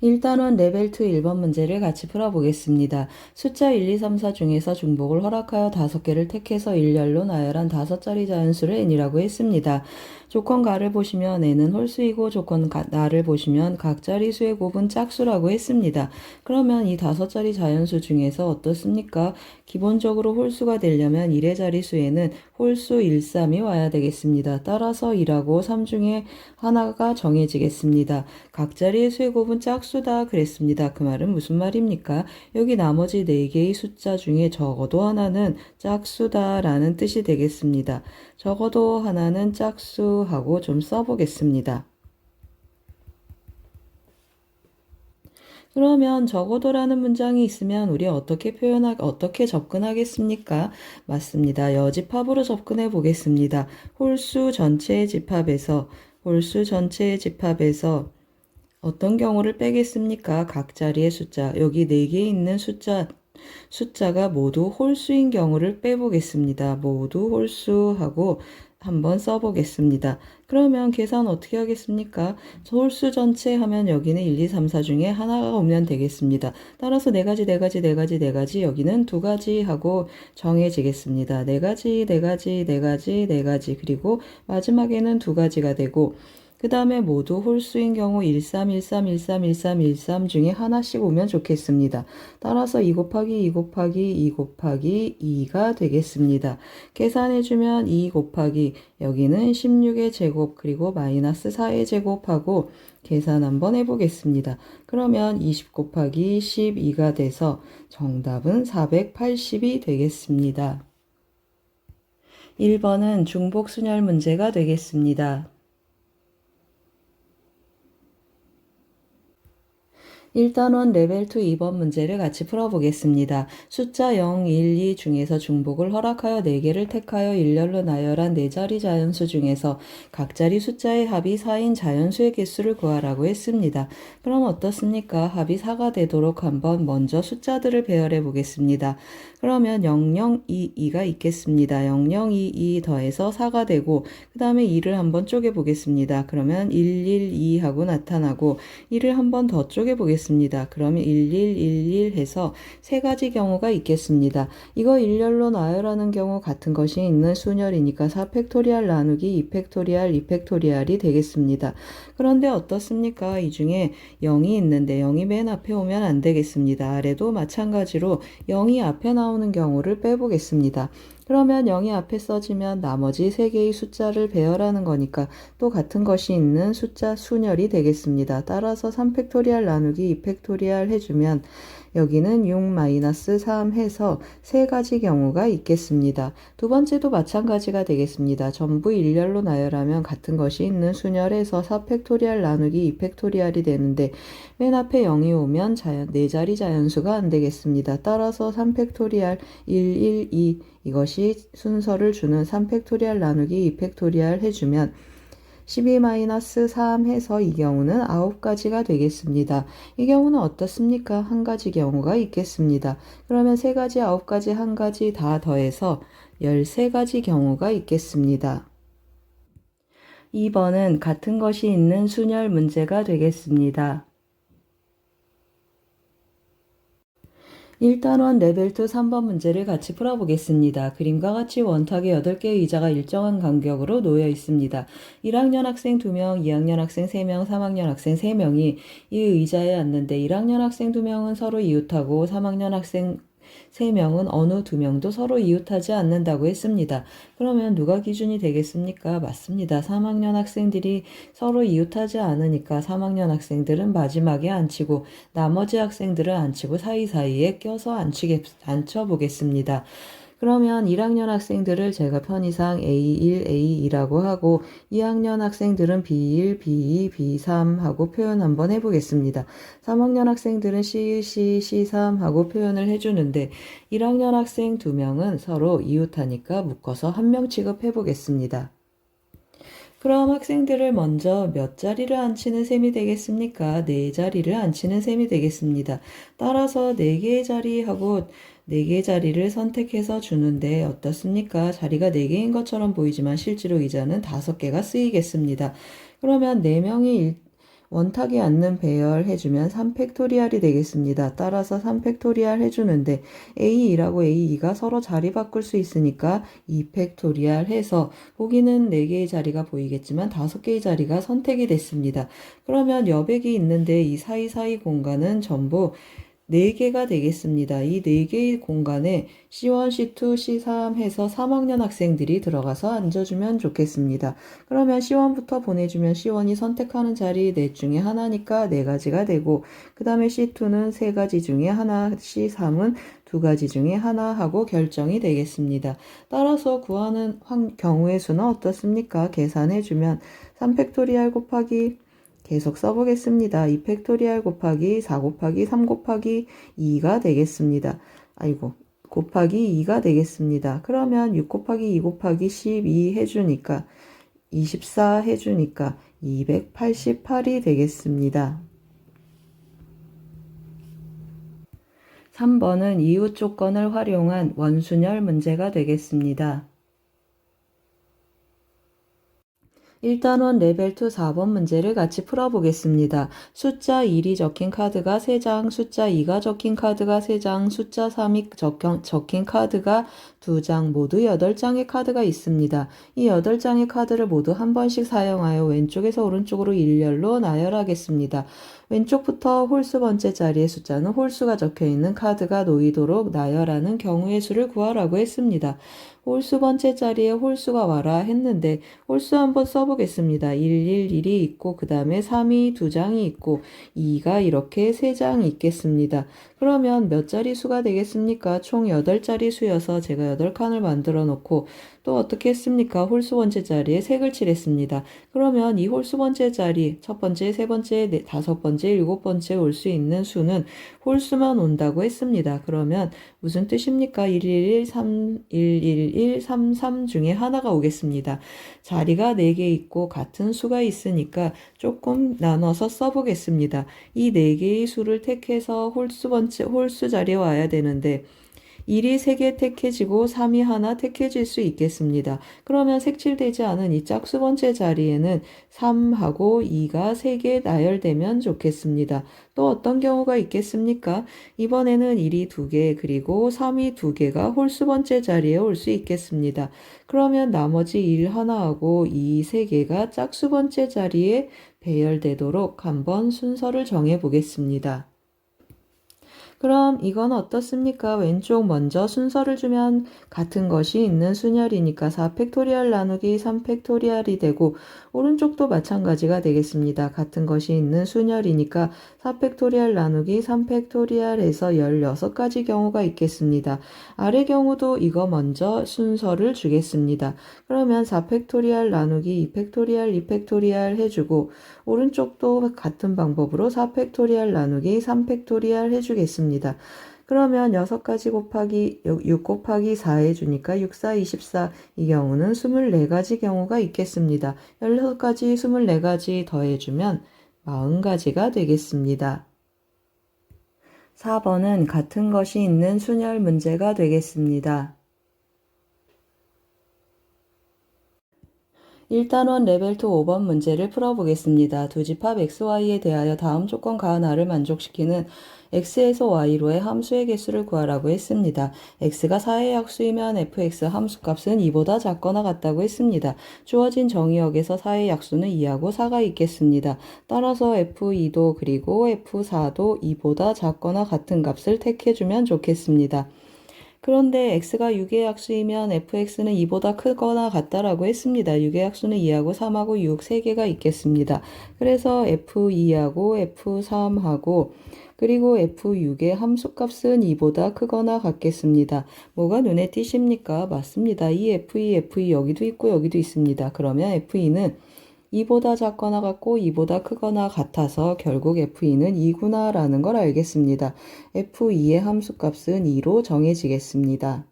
1단원 레벨 2 1번 문제를 같이 풀어보겠습니다. 숫자 1, 2, 3, 4 중에서 중복을 허락하여 5개를 택해서 일렬로 나열한 5자리 자연수를 n이라고 했습니다. 조건 가를 보시면 n은 홀수이고 조건 나를 보시면 각 자리수의 곱은 짝수라고 했습니다. 그러면 이 5자리 자연수 중에서 어떻습니까? 기본적으로 홀수가 되려면 1의 자리수에는 홀수 1, 3이 와야 되겠습니다. 따라서 1하고 3 중에 하나가 정해지겠습니다. 각 자리의 수의 곱은 짝수다 그랬습니다. 그 말은 무슨 말입니까? 여기 나머지 4개의 숫자 중에 적어도 하나는 짝수다 라는 뜻이 되겠습니다. 적어도 하나는 짝수 하고 좀 써보겠습니다. 그러면 적어도라는 문장이 있으면 우리 어떻게 접근하겠습니까? 맞습니다. 여집합으로 접근해 보겠습니다. 홀수 전체의 집합에서 어떤 경우를 빼겠습니까? 각 자리의 숫자, 여기 4개 있는 숫자가 모두 홀수인 경우를 빼보겠습니다. 모두 홀수하고 한번 써보겠습니다. 그러면 계산 어떻게 하겠습니까? 홀수 전체 하면 여기는 1, 2, 3, 4 중에 하나가 오면 되겠습니다. 따라서 4가지 여기는 2가지 하고 정해지겠습니다. 4가지 그리고 마지막에는 2가지가 되고 그 다음에 모두 홀수인 경우 13, 13, 13, 13, 13 중에 하나씩 오면 좋겠습니다. 따라서 2 곱하기 2 곱하기 2 곱하기 2가 되겠습니다. 계산해주면 2 곱하기 여기는 16의 제곱 그리고 마이너스 4의 제곱하고 계산 한번 해보겠습니다. 그러면 20 곱하기 12가 돼서 정답은 480이 되겠습니다. 1번은 중복순열 문제가 되겠습니다. 1단원 레벨 2 2번 문제를 같이 풀어보겠습니다. 숫자 0, 1, 2 중에서 중복을 허락하여 4개를 택하여 일렬로 나열한 4자리 자연수 중에서 각 자리 숫자의 합이 4인 자연수의 개수를 구하라고 했습니다. 그럼 어떻습니까? 합이 4가 되도록 한번 먼저 숫자들을 배열해 보겠습니다. 그러면 0022가 있겠습니다. 0022 더해서 4가 되고 그 다음에 2를 한번 쪼개 보겠습니다. 그러면 112 하고 나타나고 2를 한번 더 쪼개 보겠습니다. 그러면 1111 해서 3가지 경우가 있겠습니다. 이거 일렬로 나열하는 경우 같은 것이 있는 순열이니까 4팩토리얼 나누기 2팩토리얼 2팩토리얼이 되겠습니다. 그런데 어떻습니까? 이 중에 0이 있는데 0이 맨 앞에 오면 안 되겠습니다. 아래도 마찬가지로 0이 앞에 나오는 경우를 빼보겠습니다. 그러면 0이 앞에 써지면 나머지 3개의 숫자를 배열하는 거니까 또 같은 것이 있는 숫자 순열이 되겠습니다. 따라서 3팩토리얼 나누기 2팩토리얼 해주면 여기는 6-3 해서 3가지 경우가 있겠습니다. 두 번째도 마찬가지가 되겠습니다. 전부 일렬로 나열하면 같은 것이 있는 순열에서 4팩토리얼 나누기 2팩토리얼이 되는데 맨 앞에 0이 오면 4자리 자연수가 안 되겠습니다. 따라서 3팩토리얼 112 이것이 순서를 주는 3팩토리얼 나누기 2팩토리얼 해주면 12-3 해서 이 경우는 9가지가 되겠습니다. 이 경우는 어떻습니까? 한 가지 경우가 있겠습니다. 그러면 3가지, 9가지, 1가지 다 더해서 13가지 경우가 있겠습니다. 2번은 같은 것이 있는 순열 문제가 되겠습니다. 1단원 레벨 2 3번 문제를 같이 풀어보겠습니다. 그림과 같이 원탁에 8개의 의자가 일정한 간격으로 놓여 있습니다. 1학년 학생 2명, 2학년 학생 3명, 3학년 학생 3명이 이 의자에 앉는데 1학년 학생 2명은 서로 이웃하고 3학년 학생 3명은 어느 2명도 서로 이웃하지 않는다고 했습니다. 그러면 누가 기준이 되겠습니까? 맞습니다. 3학년 학생들이 서로 이웃하지 않으니까 3학년 학생들은 마지막에 앉히고 나머지 학생들은 앉히고 사이사이에 껴서 앉혀보겠습니다. 그러면 1학년 학생들을 제가 편의상 A1, A2라고 하고 2학년 학생들은 B1, B2, B3 하고 표현 한번 해보겠습니다. 3학년 학생들은 C1, C2, C3 하고 표현을 해주는데 1학년 학생 2명은 서로 이웃하니까 묶어서 1명 취급해보겠습니다. 그럼 학생들을 먼저 몇 자리를 앉히는 셈이 되겠습니까? 4자리를 앉히는 셈이 되겠습니다. 따라서 4개의 자리하고 4개의 자리를 선택해서 주는데 어떻습니까? 자리가 4개인 것처럼 보이지만 실제로 의자는 5개가 쓰이겠습니다. 그러면 4명이 원탁이 않는 배열해주면 3팩토리얼이 되겠습니다. 따라서 3팩토리얼 해주는데 A2라고 A2가 서로 자리 바꿀 수 있으니까 2팩토리얼 해서 보기는 4개의 자리가 보이겠지만 5개의 자리가 선택이 됐습니다. 그러면 여백이 있는데 이 사이사이 공간은 전부 4개가 되겠습니다. 이 4개의 공간에 C1, C2, C3 해서 3학년 학생들이 들어가서 앉아주면 좋겠습니다. 그러면 C1부터 보내주면 C1이 선택하는 자리 넷 중에 하나니까 4가지가 되고 그 다음에 C2는 3가지 중에 하나, C3은 2가지 중에 하나 하고 결정이 되겠습니다. 따라서 구하는 경우의 수는 어떻습니까? 계산해주면 3팩토리얼 곱하기 계속 써보겠습니다. 2팩토리얼 곱하기 4 곱하기 3 곱하기 2가 되겠습니다. 곱하기 2가 되겠습니다. 그러면 6 곱하기 2 곱하기 12 해주니까 24 해주니까 288이 되겠습니다. 3번은 이웃 조건을 활용한 원순열 문제가 되겠습니다. 1단원 레벨 2 4번 문제를 같이 풀어보겠습니다. 숫자 1이 적힌 카드가 3장, 숫자 2가 적힌 카드가 3장, 숫자 3이 적힌 카드가 2장, 모두 8장의 카드가 있습니다. 이 8장의 카드를 모두 한 번씩 사용하여 왼쪽에서 오른쪽으로 일렬로 나열하겠습니다. 왼쪽부터 홀수 번째 자리의 숫자는 홀수가 적혀있는 카드가 놓이도록 나열하는 경우의 수를 구하라고 했습니다. 홀수 번째 자리에 홀수가 와라 했는데 홀수 한번 써보겠습니다. 111이 있고 그 다음에 3이 2장이 있고 2가 이렇게 3장이 있겠습니다. 그러면 몇 자리 수가 되겠습니까? 총 8자리 수여서 제가 8칸을 만들어 놓고 또 어떻게 했습니까? 홀수 번째 자리에 색을 칠했습니다. 그러면 이 홀수 번째 자리 첫 번째, 세 번째, 다섯 번째, 일곱 번째 올 수 있는 수는 홀수만 온다고 했습니다. 그러면 무슨 뜻입니까? 111, 111, 33 중에 하나가 오겠습니다. 자리가 4개 있고 같은 수가 있으니까 조금 나눠서 써보겠습니다. 이 4개의 수를 택해서 홀수 자리에 와야 되는데 1이 3개 택해지고 3이 하나 택해질 수 있겠습니다. 그러면 색칠되지 않은 이 짝수 번째 자리에는 3하고 2가 3개 나열되면 좋겠습니다. 또 어떤 경우가 있겠습니까? 이번에는 1이 2개 그리고 3이 2개가 홀수 번째 자리에 올 수 있겠습니다. 그러면 나머지 1 하나하고 2 3개가 짝수 번째 자리에 배열되도록 한번 순서를 정해 보겠습니다. 그럼 이건 어떻습니까? 왼쪽 먼저 순서를 주면 같은 것이 있는 순열이니까 4팩토리얼 나누기 3팩토리얼이 되고 오른쪽도 마찬가지가 되겠습니다. 같은 것이 있는 순열이니까 4팩토리얼 나누기 3팩토리얼에서 16가지 경우가 있겠습니다. 아래 경우도 이거 먼저 순서를 주겠습니다. 그러면 4팩토리얼 나누기 2팩토리얼 2팩토리얼 해주고 오른쪽도 같은 방법으로 4팩토리얼 나누기 3팩토리얼 해주겠습니다. 그러면 6가지 곱하기 6 곱하기 4 해주니까 6, 4, 24 이 경우는 24가지 경우가 있겠습니다. 16가지, 24가지 더해주면 40가지가 되겠습니다. 4번은 같은 것이 있는 순열 문제가 되겠습니다. 1단원 레벨 2 5번 문제를 풀어보겠습니다. 두 집합 xy에 대하여 다음 조건가 하나를 만족시키는 x에서 y로의 함수의 개수를 구하라고 했습니다. x가 4의 약수이면 fx 함수값은 2보다 작거나 같다고 했습니다. 주어진 정의역에서 4의 약수는 2하고 4가 있겠습니다. 따라서 f2도 그리고 f4도 2보다 작거나 같은 값을 택해주면 좋겠습니다. 그런데 x가 6의 약수이면 fx는 2보다 크거나 같다라고 했습니다. 6의 약수는 2하고 3하고 6, 3개가 있겠습니다. 그래서 f2하고 f3하고 그리고 f6의 함수값은 2보다 크거나 같겠습니다. 뭐가 눈에 띄십니까? 맞습니다. 이 f2 여기도 있고 여기도 있습니다. 그러면 f2는 2보다 작거나 같고 2보다 크거나 같아서 결국 f2는 2구나 라는 걸 알겠습니다. f2의 함수값은 2로 정해지겠습니다.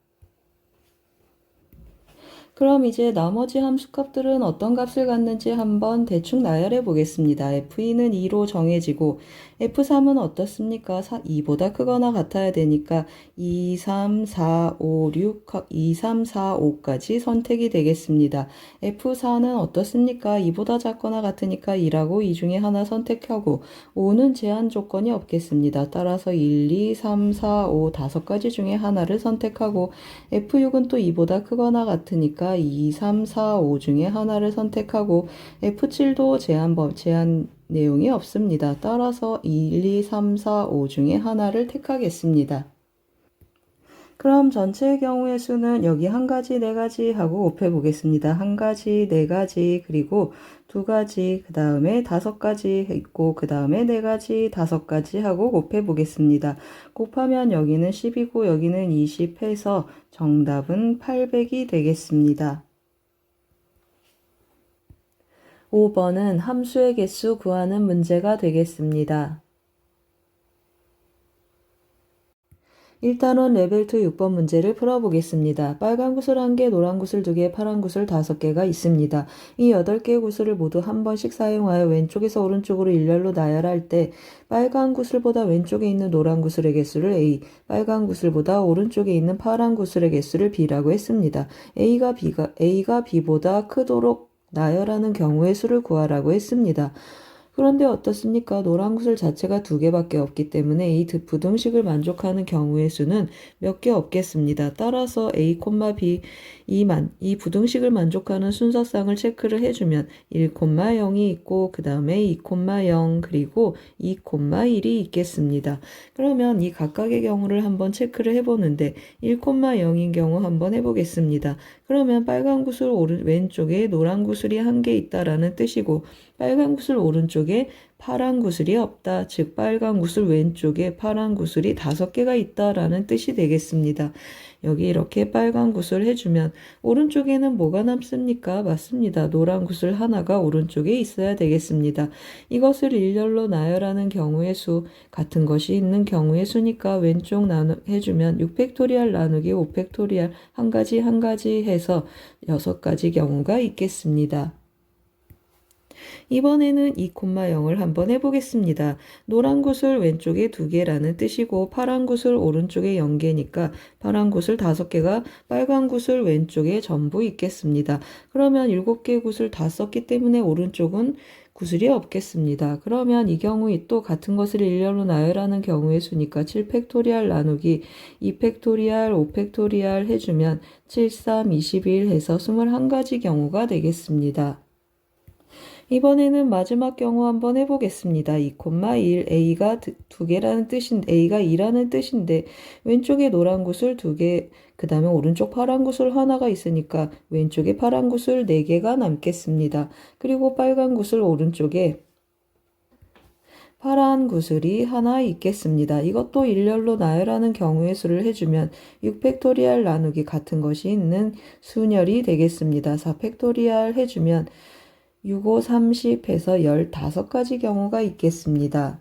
그럼 이제 나머지 함수값들은 어떤 값을 갖는지 한번 대충 나열해 보겠습니다. F2는 2로 정해지고 F3은 어떻습니까? 2보다 크거나 같아야 되니까 2, 3, 4, 5, 6, 2, 3, 4, 5까지 선택이 되겠습니다. F4는 어떻습니까? 2보다 작거나 같으니까 2라고 이 중에 하나 선택하고 5는 제한 조건이 없겠습니다. 따라서 1, 2, 3, 4, 5, 5가지 중에 하나를 선택하고 F6은 또 2보다 크거나 같으니까 2, 3, 4, 5 중에 하나를 선택하고 F7도 제한 내용이 없습니다. 따라서 1, 2, 3, 4, 5 중에 하나를 택하겠습니다. 그럼 전체의 경우의 수는 여기 한 가지, 네 가지 하고 곱해 보겠습니다. 한 가지, 네 가지, 그리고 두 가지, 그 다음에 다섯 가지 있고, 그 다음에 네 가지, 다섯 가지 하고 곱해 보겠습니다. 곱하면 여기는 10이고 여기는 20 해서 정답은 800이 되겠습니다. 5번은 함수의 개수 구하는 문제가 되겠습니다. 1단원 레벨2 6번 문제를 풀어보겠습니다. 빨간 구슬 1개, 노란 구슬 2개, 파란 구슬 5개가 있습니다. 이 8개의 구슬을 모두 한 번씩 사용하여 왼쪽에서 오른쪽으로 일렬로 나열할 때 빨간 구슬보다 왼쪽에 있는 노란 구슬의 개수를 A, 빨간 구슬보다 오른쪽에 있는 파란 구슬의 개수를 B라고 했습니다. A가 B보다 크도록 나열하는 경우의 수를 구하라고 했습니다. 그런데 어떻습니까? 노란 구슬 자체가 2개밖에 없기 때문에 이 부등식을 만족하는 경우의 수는 몇 개 없겠습니다. 따라서 A, B, 이 부등식을 만족하는 순서상을 체크를 해주면 1,0이 있고 그 다음에 2,0 그리고 2,1이 있겠습니다. 그러면 이 각각의 경우를 한번 체크를 해보는데 1,0인 경우 한번 해보겠습니다. 그러면 빨간 구슬 왼쪽에 노란 구슬이 1개 있다라는 뜻이고 빨간 구슬 오른쪽에 파란 구슬이 없다. 즉 빨간 구슬 왼쪽에 파란 구슬이 5개가 있다라는 뜻이 되겠습니다. 여기 이렇게 빨간 구슬 해주면 오른쪽에는 뭐가 남습니까? 맞습니다. 노란 구슬 하나가 오른쪽에 있어야 되겠습니다. 이것을 일렬로 나열하는 경우의 수, 같은 것이 있는 경우의 수니까 왼쪽 해주면 6팩토리얼 나누기 5팩토리얼 한 가지 해서 6가지 경우가 있겠습니다. 이번에는 2,0을 한번 해보겠습니다. 노란 구슬 왼쪽에 2개라는 뜻이고 파란 구슬 오른쪽에 0개니까 파란 구슬 5개가 빨간 구슬 왼쪽에 전부 있겠습니다. 그러면 7개 구슬 다 썼기 때문에 오른쪽은 구슬이 없겠습니다. 그러면 이 경우 또 같은 것을 일렬로 나열하는 경우의 수니까 7팩토리얼 나누기 2팩토리얼 5팩토리얼 해주면 7, 3, 21 해서 21가지 경우가 되겠습니다. 이번에는 마지막 경우 한번 해보겠습니다. 2,1 A가 2개라는 뜻인데 A가 2라는 뜻인데 왼쪽에 노란 구슬 2개 그 다음에 오른쪽 파란 구슬 하나가 있으니까 왼쪽에 파란 구슬 4개가 남겠습니다. 그리고 빨간 구슬 오른쪽에 파란 구슬이 하나 있겠습니다. 이것도 일렬로 나열하는 경우의 수를 해주면 6팩토리얼 나누기 같은 것이 있는 순열이 되겠습니다. 4팩토리얼 해주면 6, 5, 30 해서 15가지 경우가 있겠습니다.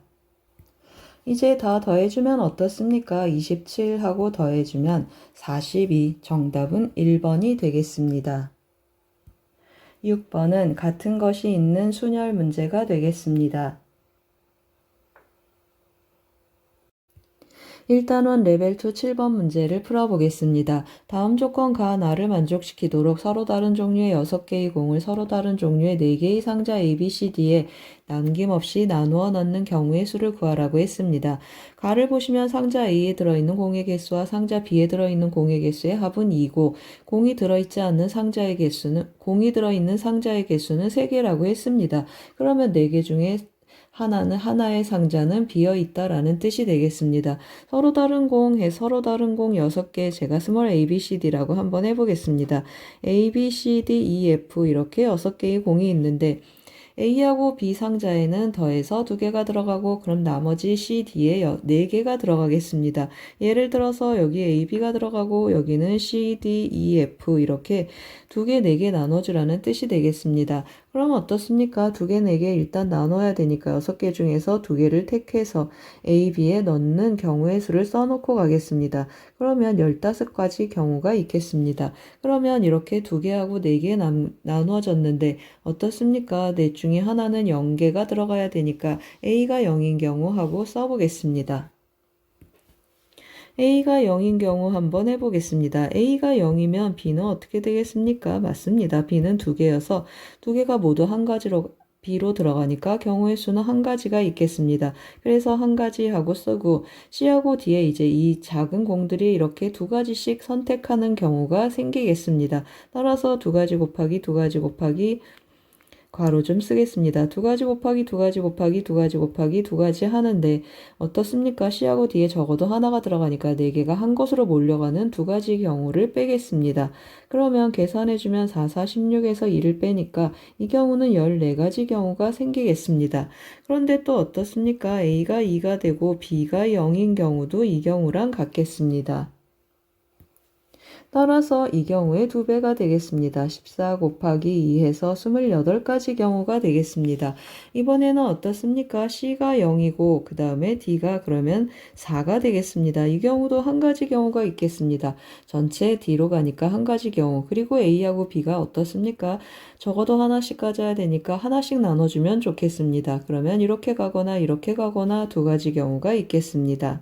이제 다 더해주면 어떻습니까? 27하고 더해주면 42, 정답은 1번이 되겠습니다. 6번은 같은 것이 있는 순열 문제가 되겠습니다. 1단원 레벨2 7번 문제를 풀어보겠습니다. 다음 조건과 나를 만족시키도록 서로 다른 종류의 6개의 공을 서로 다른 종류의 4개의 상자 ABCD에 남김없이 나누어 넣는 경우의 수를 구하라고 했습니다. 가를 보시면 상자 A에 들어있는 공의 개수와 상자 B에 들어있는 공의 개수의 합은 2고 공이 들어있는 상자의 개수는 3개라고 했습니다. 그러면 4개 중에 하나의 상자는 비어있다라는 뜻이 되겠습니다. 서로 다른 공 6개 제가 스몰 ABCD라고 한번 해보겠습니다. A, B, C, D, E, F 이렇게 6개의 공이 있는데 A하고 B 상자에는 더해서 2개가 들어가고 그럼 나머지 C, D에 4개가 들어가겠습니다. 예를 들어서 여기 A, B가 들어가고 여기는 C, D, E, F 이렇게 2개, 4개 나눠주라는 뜻이 되겠습니다. 그럼 어떻습니까? 2개, 4개 일단 나눠야 되니까 6개 중에서 2개를 택해서 A, B에 넣는 경우의 수를 써놓고 가겠습니다. 그러면 15가지 경우가 있겠습니다. 그러면 이렇게 2개하고 4개 나누어졌는데 어떻습니까? 넷 중에 하나는 0개가 들어가야 되니까 A가 0인 경우 하고 써보겠습니다. A가 0인 경우 한번 해보겠습니다. A가 0이면 B는 어떻게 되겠습니까? 맞습니다. B는 2개여서 2개가 모두 한 가지로 B로 들어가니까 경우의 수는 한 가지가 있겠습니다. 그래서 한 가지 하고 쓰고 C하고 D에 이제 이 작은 공들이 이렇게 2가지씩 선택하는 경우가 생기겠습니다. 따라서 2가지 곱하기 2가지 곱하기 괄호 좀 쓰겠습니다. 2가지 곱하기 2가지 곱하기 2가지 곱하기 2가지 하는데 어떻습니까? C하고 D에 적어도 하나가 들어가니까 4개가 한 곳으로 몰려가는 2가지 경우를 빼겠습니다. 그러면 계산해주면 4, 4, 16에서 2를 빼니까 이 경우는 14가지 경우가 생기겠습니다. 그런데 또 어떻습니까? A가 2가 되고 B가 0인 경우도 이 경우랑 같겠습니다. 따라서 이 경우에 2배가 되겠습니다. 14 곱하기 2해서 28가지 경우가 되겠습니다. 이번에는 어떻습니까? C가 0이고 그 다음에 D가 그러면 4가 되겠습니다. 이 경우도 한 가지 경우가 있겠습니다. 전체 D로 가니까 한 가지 경우 그리고 A하고 B가 어떻습니까? 적어도 하나씩 가져야 되니까 하나씩 나눠주면 좋겠습니다. 그러면 이렇게 가거나 2가지 경우가 있겠습니다.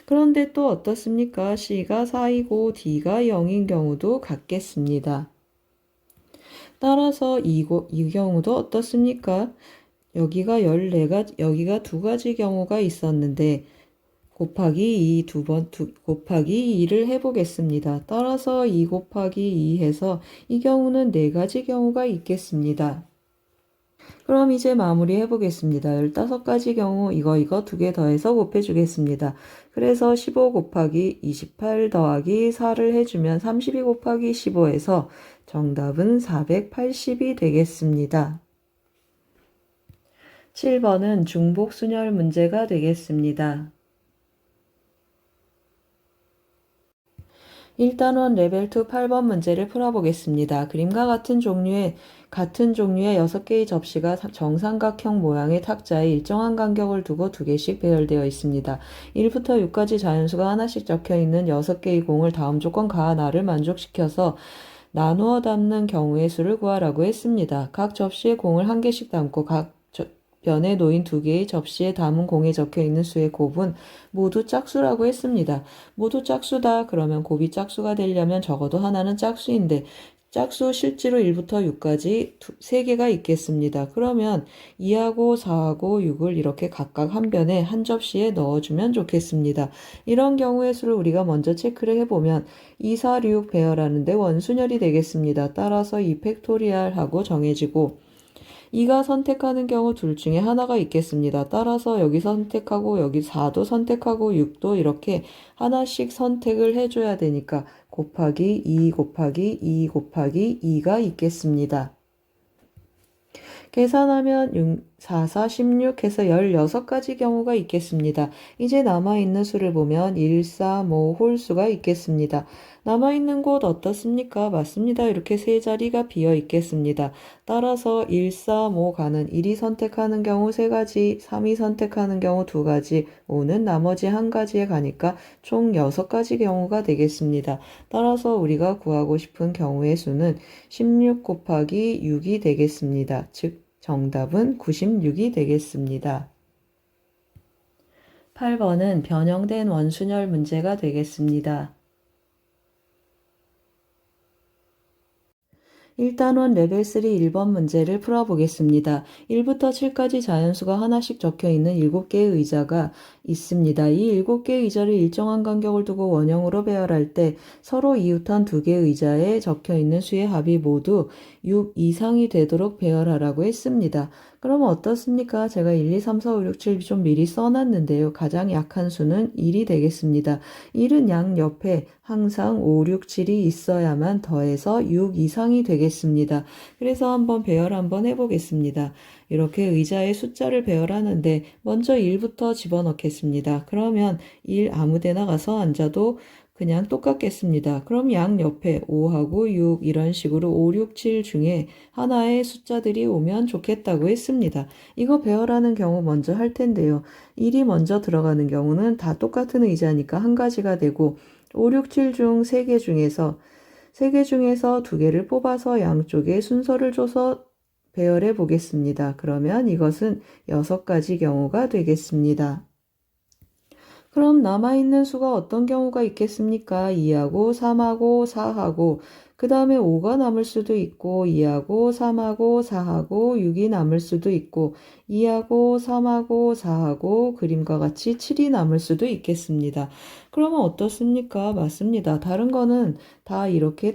그런데 또 어떻습니까? C가 4이고 D가 0인 경우도 같겠습니다. 따라서 이 경우도 어떻습니까? 여기가 14가지, 여기가 2가지 경우가 있었는데 곱하기 2 곱하기 2를 해보겠습니다. 따라서 2 곱하기 2 해서 이 경우는 4가지 경우가 있겠습니다. 그럼 이제 마무리 해보겠습니다. 15가지 경우 이거 2개 더해서 곱해주겠습니다. 그래서 15 곱하기 28 더하기 4를 해주면 32 곱하기 15에서 정답은 480이 되겠습니다. 7번은 중복순열 문제가 되겠습니다. 1단원 레벨 2 8번 문제를 풀어보겠습니다. 그림과 같은 종류의 6개의 접시가 정삼각형 모양의 탁자에 일정한 간격을 두고 2개씩 배열되어 있습니다. 1부터 6까지 자연수가 하나씩 적혀있는 6개의 공을 다음 조건 가하나를 만족시켜서 나누어 담는 경우의 수를 구하라고 했습니다. 각 접시에 공을 1개씩 담고 각 변에 놓인 2개의 접시에 담은 공에 적혀있는 수의 곱은 모두 짝수라고 했습니다. 모두 짝수다. 그러면 곱이 짝수가 되려면 적어도 하나는 짝수인데 짝수 실제로 1부터 6까지 3개가 있겠습니다. 그러면 2하고 4하고 6을 이렇게 각각 한 변에 한 접시에 넣어주면 좋겠습니다. 이런 경우의 수를 우리가 먼저 체크를 해보면 2, 4, 6 배열하는데 원순열이 되겠습니다. 따라서 2 팩토리얼 하고 정해지고 2가 선택하는 경우 둘 중에 하나가 있겠습니다. 따라서 여기 선택하고 여기 4도 선택하고 6도 이렇게 하나씩 선택을 해줘야 되니까 곱하기 2 곱하기 2 곱하기 2가 있겠습니다. 계산하면 4, 4, 16 해서 16가지 경우가 있겠습니다. 이제 남아있는 수를 보면 1, 4, 5 홀수가 있겠습니다. 남아있는 곳 어떻습니까? 맞습니다. 이렇게 세 자리가 비어 있겠습니다. 따라서 1, 4, 5 가는 1이 선택하는 경우 3가지, 3이 선택하는 경우 2가지, 5는 나머지 한 가지에 가니까 총 6가지 경우가 되겠습니다. 따라서 우리가 구하고 싶은 경우의 수는 16 곱하기 6이 되겠습니다. 즉 정답은 96이 되겠습니다. 8번은 변형된 원순열 문제가 되겠습니다. 1단원 레벨 3 1번 문제를 풀어보겠습니다. 1부터 7까지 자연수가 하나씩 적혀있는 7개의 의자가 있습니다. 이 7개의 의자를 일정한 간격을 두고 원형으로 배열할 때 서로 이웃한 2개의 의자에 적혀있는 수의 합이 모두 6 이상이 되도록 배열하라고 했습니다. 그러면 어떻습니까? 제가 1, 2, 3, 4, 5, 6, 7 좀 미리 써놨는데요. 가장 약한 수는 1이 되겠습니다. 1은 양 옆에 항상 5, 6, 7이 있어야만 더해서 6 이상이 되겠습니다. 그래서 한번 배열 한번 해보겠습니다. 이렇게 의자의 숫자를 배열하는데 먼저 1부터 집어넣겠습니다. 그러면 1 아무데나 가서 앉아도 그냥 똑같겠습니다. 그럼 양 옆에 5하고 6 이런 식으로 5, 6, 7 중에 하나의 숫자들이 오면 좋겠다고 했습니다. 이거 배열하는 경우 먼저 할 텐데요. 1이 먼저 들어가는 경우는 다 똑같은 의자니까 한 가지가 되고 5, 6, 7 중 3개 중에서 3개 중에서 2개를 뽑아서 양쪽에 순서를 줘서 배열해 보겠습니다. 그러면 이것은 6가지 경우가 되겠습니다. 그럼 남아있는 수가 어떤 경우가 있겠습니까? 2하고 3하고 4하고 그 다음에 5가 남을 수도 있고 2하고 3하고 4하고 6이 남을 수도 있고 2하고 3하고 4하고 그림과 같이 7이 남을 수도 있겠습니다. 그러면 어떻습니까? 맞습니다. 다른 거는 다 이렇게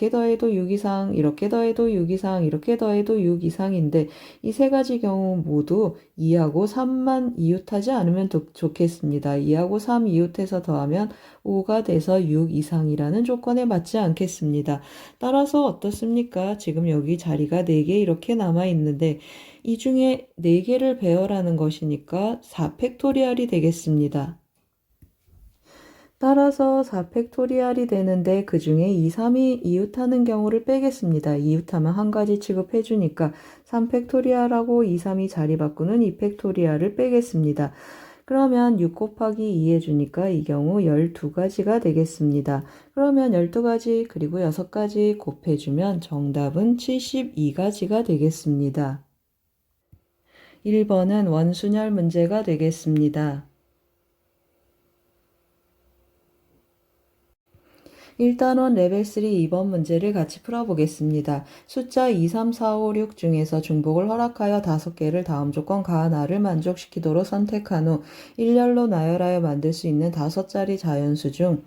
더해도 6 이상, 이렇게 더해도 6 이상, 이렇게 더해도 6 이상인데 이 세 가지 경우 모두 2하고 3만 이웃하지 않으면 좋겠습니다. 2하고 3 이웃해서 더하면 5가 돼서 6 이상이라는 조건에 맞지 않겠습니다. 따라서 어떻습니까? 지금 여기 자리가 4개 이렇게 남아 있는데 이 중에 4개를 배열하는 것이니까 4팩토리얼이 되겠습니다. 따라서 4팩토리얼이 되는데 그 중에 2, 3이 이웃하는 경우를 빼겠습니다. 이웃하면 한 가지 취급해 주니까 3팩토리얼하고 2, 3이 자리 바꾸는 2팩토리얼을 빼겠습니다. 그러면 6 곱하기 2 해주니까 이 경우 12가지가 되겠습니다. 그러면 12가지 그리고 6가지 곱해주면 정답은 72가지가 되겠습니다. 1번은 원순열 문제가 되겠습니다. 일단원 레벨 3 2번 문제를 같이 풀어보겠습니다. 숫자 2, 3, 4, 5, 6 중에서 중복을 허락하여 5개를 다음 조건 가하나를 만족시키도록 선택한 후 일렬로 나열하여 만들 수 있는 5자리 자연수 중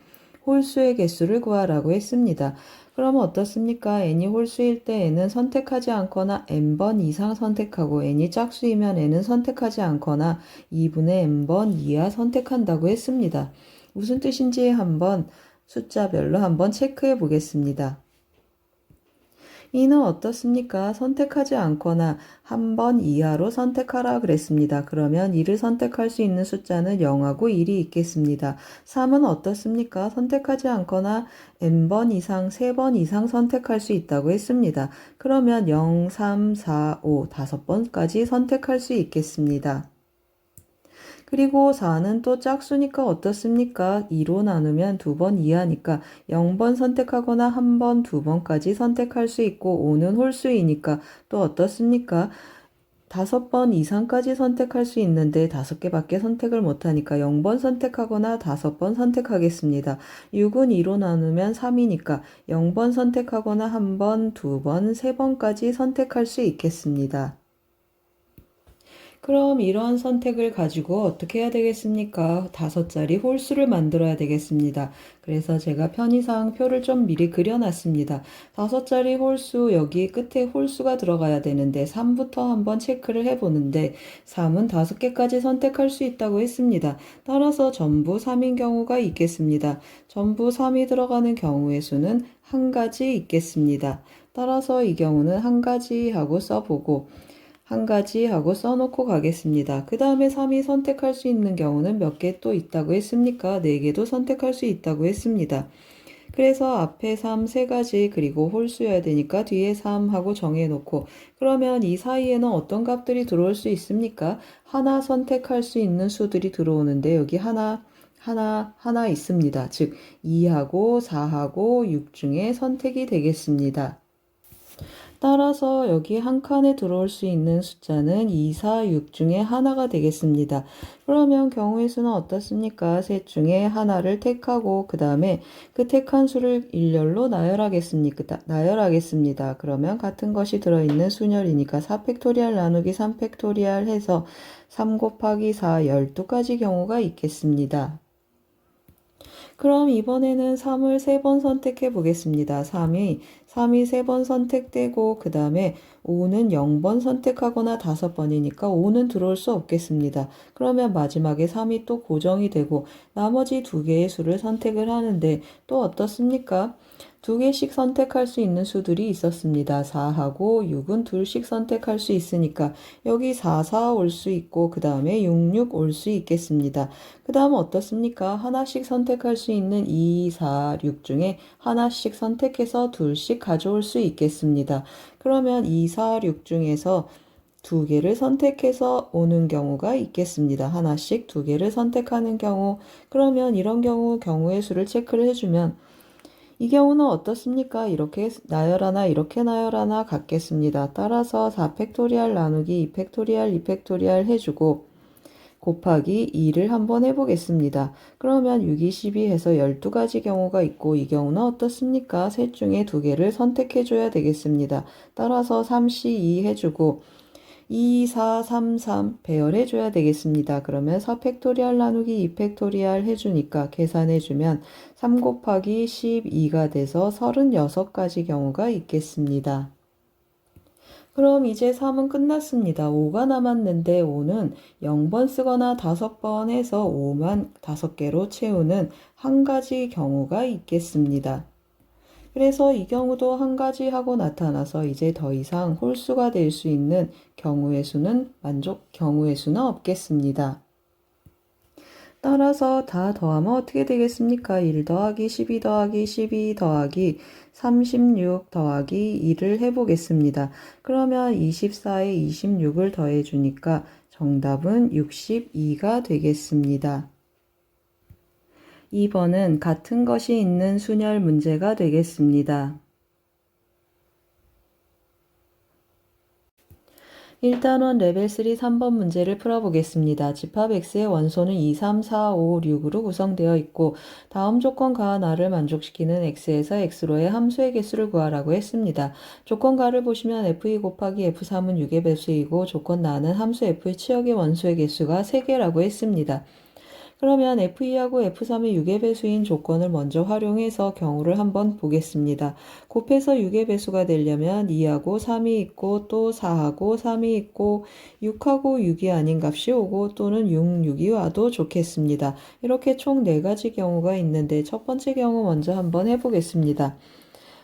홀수의 개수를 구하라고 했습니다. 그러면 어떻습니까? n이 홀수일 때 n은 선택하지 않거나 n번 이상 선택하고 n이 짝수이면 n은 선택하지 않거나 2분의 n번 이하 선택한다고 했습니다. 무슨 뜻인지 한번 숫자별로 한번 체크해 보겠습니다. 이는 어떻습니까? 선택하지 않거나 한 번 이하로 선택하라 그랬습니다. 그러면 2를 선택할 수 있는 숫자는 0하고 1이 있겠습니다. 3은 어떻습니까? 선택하지 않거나 n번 이상, 3번 이상 선택할 수 있다고 했습니다. 그러면 0, 3, 4, 5, 5번까지 선택할 수 있겠습니다. 그리고 4는 또 짝수니까 어떻습니까? 2로 나누면 2번 이하니까 0번 선택하거나 1번, 2번까지 선택할 수 있고 5는 홀수이니까 또 어떻습니까? 5번 이상까지 선택할 수 있는데 5개밖에 선택을 못하니까 0번 선택하거나 5번 선택하겠습니다. 6은 2로 나누면 3이니까 0번 선택하거나 1번, 2번, 3번까지 선택할 수 있겠습니다. 그럼 이러한 선택을 가지고 어떻게 해야 되겠습니까? 5자리 홀수를 만들어야 되겠습니다. 그래서 제가 편의상 표를 좀 미리 그려놨습니다. 5자리 홀수 여기 끝에 홀수가 들어가야 되는데 3부터 한번 체크를 해보는데 3은 5개까지 선택할 수 있다고 했습니다. 따라서 전부 3인 경우가 있겠습니다. 전부 3이 들어가는 경우의 수는 한 가지 있겠습니다. 따라서 이 경우는 한 가지 하고 써보고 한 가지 하고 써놓고 가겠습니다. 그 다음에 3이 선택할 수 있는 경우는 몇 개 또 있다고 했습니까? 4개도 선택할 수 있다고 했습니다. 그래서 앞에 3 3가지 그리고 홀수여야 되니까 뒤에 3 하고 정해놓고 그러면 이 사이에는 어떤 값들이 들어올 수 있습니까? 하나 선택할 수 있는 수들이 들어오는데 여기 하나 있습니다. 즉 2하고 4하고 6 중에 선택이 되겠습니다. 따라서 여기 한 칸에 들어올 수 있는 숫자는 2, 4, 6 중에 하나가 되겠습니다. 그러면 경우의 수는 어떻습니까? 셋 중에 하나를 택하고 그 다음에 그 택한 수를 일렬로 나열하겠습니다. 그러면 같은 것이 들어있는 수열이니까 4팩토리얼 나누기 3팩토리얼 해서 3 곱하기 4, 12가지 경우가 있겠습니다. 그럼 이번에는 3을 3번 선택해 보겠습니다. 3이 3번 선택되고 그 다음에 5는 0번 선택하거나 5번이니까 5는 들어올 수 없겠습니다. 그러면 마지막에 3이 또 고정이 되고 나머지 2개의 수를 선택을 하는데 또 어떻습니까? 두 개씩 선택할 수 있는 수들이 있었습니다. 4하고 6은 둘씩 선택할 수 있으니까 여기 4, 4 올 수 있고 그 다음에 6, 6 올 수 있겠습니다. 그 다음 어떻습니까? 하나씩 선택할 수 있는 2, 4, 6 중에 하나씩 선택해서 둘씩 가져올 수 있겠습니다. 그러면 2, 4, 6 중에서 두 개를 선택해서 오는 경우가 있겠습니다. 하나씩 두 개를 선택하는 경우, 그러면 이런 경우의 수를 체크를 해주면 이 경우는 어떻습니까? 이렇게 나열하나 이렇게 나열하나 같겠습니다. 따라서 4팩토리얼 나누기 2팩토리얼 2팩토리얼 해주고 곱하기 2를 한번 해보겠습니다. 그러면 6, 2, 12 해서 12가지 경우가 있고 이 경우는 어떻습니까? 셋 중에 두 개를 선택해줘야 되겠습니다. 따라서 3C2 해주고 2, 4, 3, 3 배열해줘야 되겠습니다. 그러면 4팩토리얼 나누기 2팩토리얼 해주니까 계산해주면 3 곱하기 12가 돼서 36가지 경우가 있겠습니다. 그럼 이제 3은 끝났습니다. 5가 남았는데 5는 0번 쓰거나 5번 해서 5만 5개로 채우는 한 가지 경우가 있겠습니다. 그래서 이 경우도 한 가지 하고 나타나서 이제 더 이상 홀수가 될 수 있는 경우의 수는 없겠습니다. 따라서 다 더하면 어떻게 되겠습니까? 1 더하기 12 더하기 12 더하기 36 더하기 2를 해보겠습니다. 그러면 24에 26을 더해주니까 정답은 62가 되겠습니다. 2번은 같은 것이 있는 순열 문제가 되겠습니다. 1단원 레벨 3 3번 문제를 풀어보겠습니다. 집합 X의 원소는 2, 3, 4, 5, 6으로 구성되어 있고 다음 조건 가하나를 만족시키는 X에서 X로의 함수의 개수를 구하라고 했습니다. 조건 가를 보시면 F2 곱하기 F3은 6의 배수이고 조건 나는 함수 F의 치역의 원소의 개수가 3개라고 했습니다. 그러면 F2하고 F3의 6의 배수인 조건을 먼저 활용해서 경우를 한번 보겠습니다. 곱해서 6의 배수가 되려면 2하고 3이 있고 또 4하고 3이 있고 6하고 6이 아닌 값이 오고 또는 6, 6이 와도 좋겠습니다. 이렇게 총 4가지 경우가 있는데 첫 번째 경우 먼저 한번 해보겠습니다.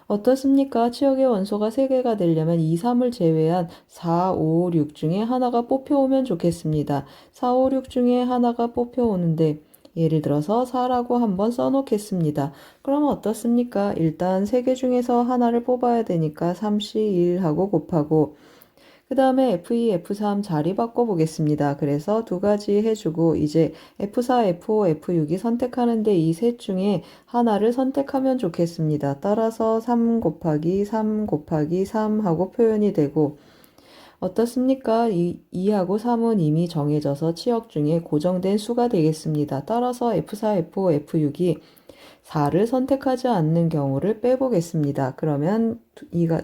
어떻습니까? 치역의 원소가 3개가 되려면 2, 3을 제외한 4, 5, 6 중에 하나가 뽑혀오면 좋겠습니다. 4, 5, 6 중에 하나가 뽑혀오는데 예를 들어서 4라고 한번 써놓겠습니다. 그러면 어떻습니까? 일단 3개 중에서 하나를 뽑아야 되니까 3C1하고 곱하고 그 다음에 F2, F3 자리 바꿔보겠습니다. 그래서 두 가지 해주고 이제 F4, F5, F6이 선택하는데 이 셋 중에 하나를 선택하면 좋겠습니다. 따라서 3 곱하기 3 곱하기 3 하고 표현이 되고 어떻습니까? 2하고 3은 이미 정해져서 치역 중에 고정된 수가 되겠습니다. 따라서 F4, F5, F6이 4를 선택하지 않는 경우를 빼보겠습니다. 그러면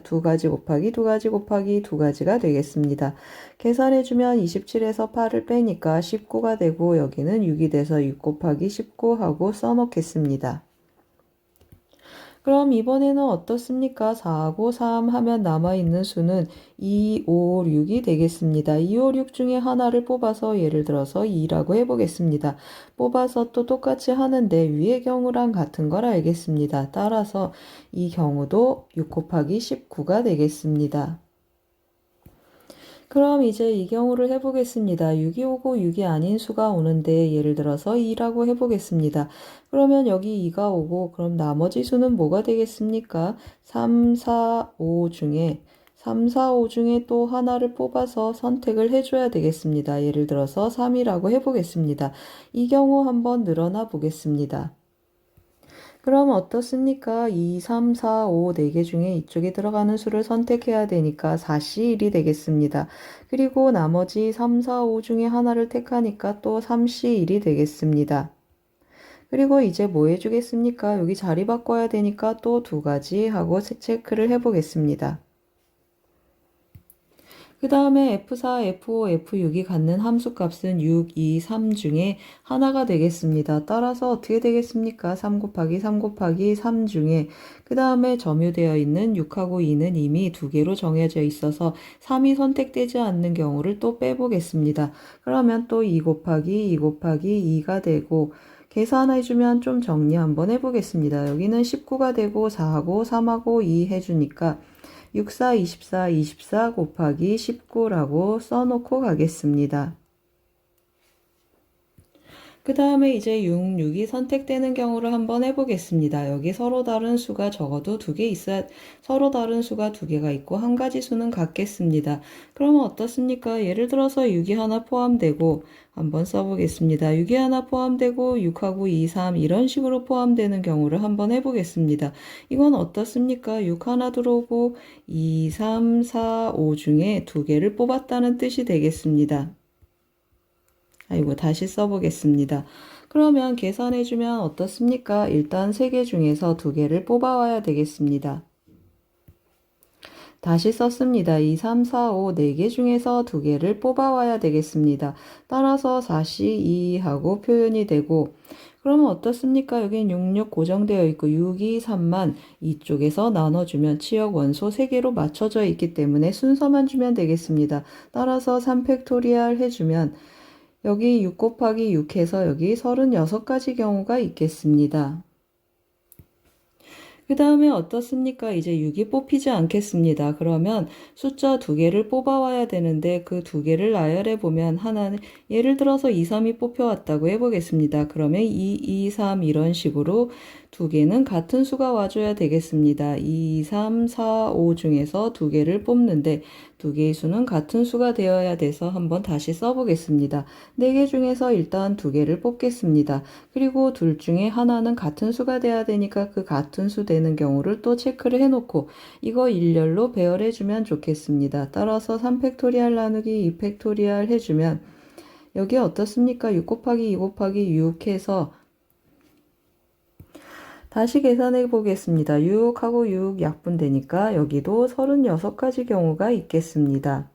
두 가지 곱하기 두 가지 곱하기 두 가지가 되겠습니다. 계산해주면 27에서 8을 빼니까 19가 되고 여기는 6이 돼서 6 곱하기 19 하고 써놓겠습니다. 그럼 이번에는 어떻습니까? 4하고 3 하면 남아있는 수는 2, 5, 6이 되겠습니다. 2, 5, 6 중에 하나를 뽑아서 예를 들어서 2라고 해보겠습니다. 뽑아서 또 똑같이 하는데 위의 경우랑 같은 걸 알겠습니다. 따라서 이 경우도 6 곱하기 19가 되겠습니다. 그럼 이제 이 경우를 해보겠습니다. 6이 오고 6이 아닌 수가 오는데 예를 들어서 2라고 해보겠습니다. 그러면 여기 2가 오고 그럼 나머지 수는 뭐가 되겠습니까? 3, 4, 5 중에 3, 4, 5 중에 또 하나를 뽑아서 선택을 해줘야 되겠습니다. 예를 들어서 3이라고 해보겠습니다. 이 경우 한번 늘어나 보겠습니다. 그럼 어떻습니까? 2, 3, 4, 5, 4개 중에 이쪽에 들어가는 수를 선택해야 되니까 4C1이 되겠습니다. 그리고 나머지 3, 4, 5 중에 하나를 택하니까 또 3C1이 되겠습니다. 그리고 이제 뭐 해주겠습니까? 여기 자리 바꿔야 되니까 또 두 가지 하고 체크를 해보겠습니다. 그 다음에 F4, F5, F6이 갖는 함수값은 6, 2, 3 중에 하나가 되겠습니다. 따라서 어떻게 되겠습니까? 3 곱하기 3 곱하기 3 중에 그 다음에 점유되어 있는 6하고 2는 이미 두 개로 정해져 있어서 3이 선택되지 않는 경우를 또 빼보겠습니다. 그러면 또 2 곱하기 2 곱하기 2가 되고 계산해주면 좀 정리 한번 해보겠습니다. 여기는 19가 되고 4하고 3하고 2 해주니까 6, 4, 24, 24 곱하기 19라고 써놓고 가겠습니다. 그 다음에 이제 6, 6이 선택되는 경우를 한번 해보겠습니다. 여기 서로 다른 수가 적어도 두 개 있어야, 서로 다른 수가 두 개가 있고 한 가지 수는 같겠습니다. 그러면 어떻습니까? 예를 들어서 6이 하나 포함되고, 한번 써보겠습니다. 6이 하나 포함되고 6하고 2, 3 이런 식으로 포함되는 경우를 한번 해보겠습니다. 이건 어떻습니까? 6 하나 들어오고 2, 3, 4, 5 중에 두 개를 뽑았다는 뜻이 되겠습니다. 아이고, 다시 써보겠습니다. 그러면 계산해주면 어떻습니까? 일단 3개 중에서 2개를 뽑아와야 되겠습니다. 다시 썼습니다. 2, 3, 4, 5, 4개 중에서 2개를 뽑아와야 되겠습니다. 따라서 4시 2하고 표현이 되고, 그러면 어떻습니까? 여긴 66 고정되어 있고 6, 2, 3만 이쪽에서 나눠주면 치역 원소 3개로 맞춰져 있기 때문에 순서만 주면 되겠습니다. 따라서 3팩토리얼 해주면 여기 6 곱하기 6 해서 여기 36가지 경우가 있겠습니다. 그 다음에 어떻습니까? 이제 6이 뽑히지 않겠습니다. 그러면 숫자 2개를 뽑아와야 되는데 그 2개를 나열해 보면 하나는 예를 들어서 2, 3이 뽑혀왔다고 해보겠습니다. 그러면 2, 2, 3 이런 식으로 2개는 같은 수가 와줘야 되겠습니다. 2, 3, 4, 5 중에서 2개를 뽑는데 2개의 수는 같은 수가 되어야 돼서 한번 다시 써보겠습니다. 4개 중에서 일단 2개를 뽑겠습니다. 그리고 둘 중에 하나는 같은 수가 돼야 되니까 그 같은 수 되는 경우를 또 체크를 해놓고 이거 일렬로 배열해주면 좋겠습니다. 따라서 3팩토리얼 나누기 2팩토리얼 해주면 여기 어떻습니까? 6 곱하기 2 곱하기 6 해서 다시 계산해 보겠습니다. 6하고 6 약분되니까 여기도 36가지 경우가 있겠습니다.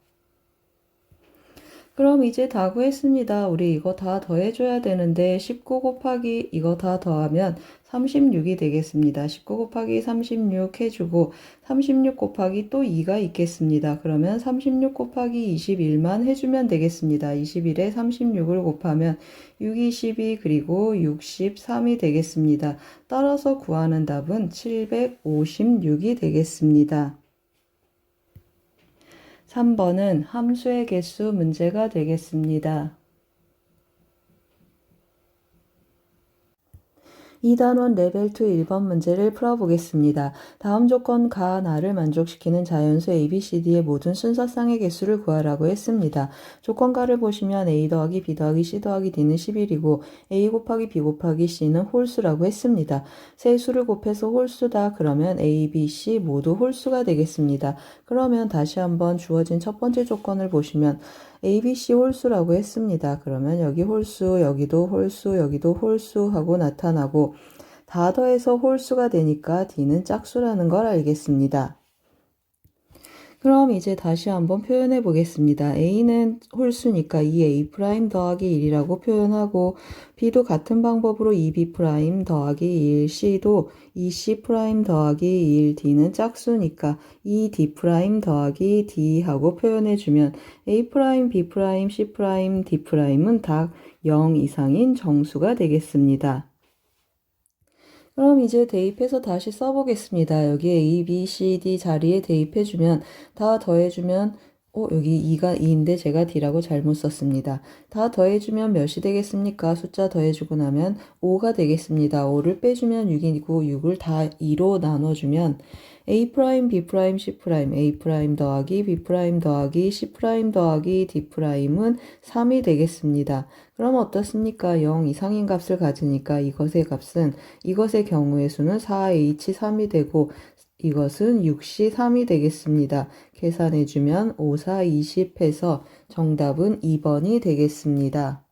그럼 이제 다 구했습니다. 우리 이거 다 더해줘야 되는데 19 곱하기 이거 다 더하면 36이 되겠습니다. 19 곱하기 36 해주고 36 곱하기 또 2가 있겠습니다. 그러면 36 곱하기 21만 해주면 되겠습니다. 21에 36을 곱하면 6, 22 그리고 63이 되겠습니다. 따라서 구하는 답은 756이 되겠습니다. 3번은 함수의 개수 문제가 되겠습니다. 2단원 레벨 2 1번 문제를 풀어보겠습니다. 다음 조건 가, 나를 만족시키는 자연수 ABCD의 모든 순서상의 개수를 구하라고 했습니다. 조건가를 보시면 A 더하기 B 더하기 C 더하기 D는 11이고 A 곱하기 B 곱하기 C는 홀수라고 했습니다. 세 수를 곱해서 홀수다. 그러면 A, B, C 모두 홀수가 되겠습니다. 그러면 다시 한번 주어진 첫 번째 조건을 보시면 A, B, C 홀수라고 했습니다. 그러면 여기 홀수, 여기도 홀수, 여기도 홀수 하고 나타나고 다 더해서 홀수가 되니까 D는 짝수라는 걸 알겠습니다. 그럼 이제 다시 한번 표현해 보겠습니다. A는 홀수니까 2A' 더하기 1이라고 표현하고 B도 같은 방법으로 2B' 더하기 1, C도 2C' 더하기 1, D는 짝수니까 2D' 더하기 D 하고 표현해주면 A', B', C', D'은 다 0 이상인 정수가 되겠습니다. 그럼 이제 대입해서 다시 써보겠습니다. 여기 A, B, C, D 자리에 대입해주면 다 더해주면 여기 2가 2인데 제가 D라고 잘못 썼습니다. 다 더해주면 몇이 되겠습니까? 숫자 더해주고 나면 5가 되겠습니다. 5를 빼주면 6이고 6을 다 2로 나눠주면 A', B', C', A' 더하기 B' 더하기 C' 더하기 D'은 3이 되겠습니다. 그럼 어떻습니까? 0 이상인 값을 가지니까 이것의 값은 이것의 경우의 수는 4H3이 되고 이것은 6C3이 되겠습니다. 계산해주면 5, 4, 20 해서 정답은 2번이 되겠습니다.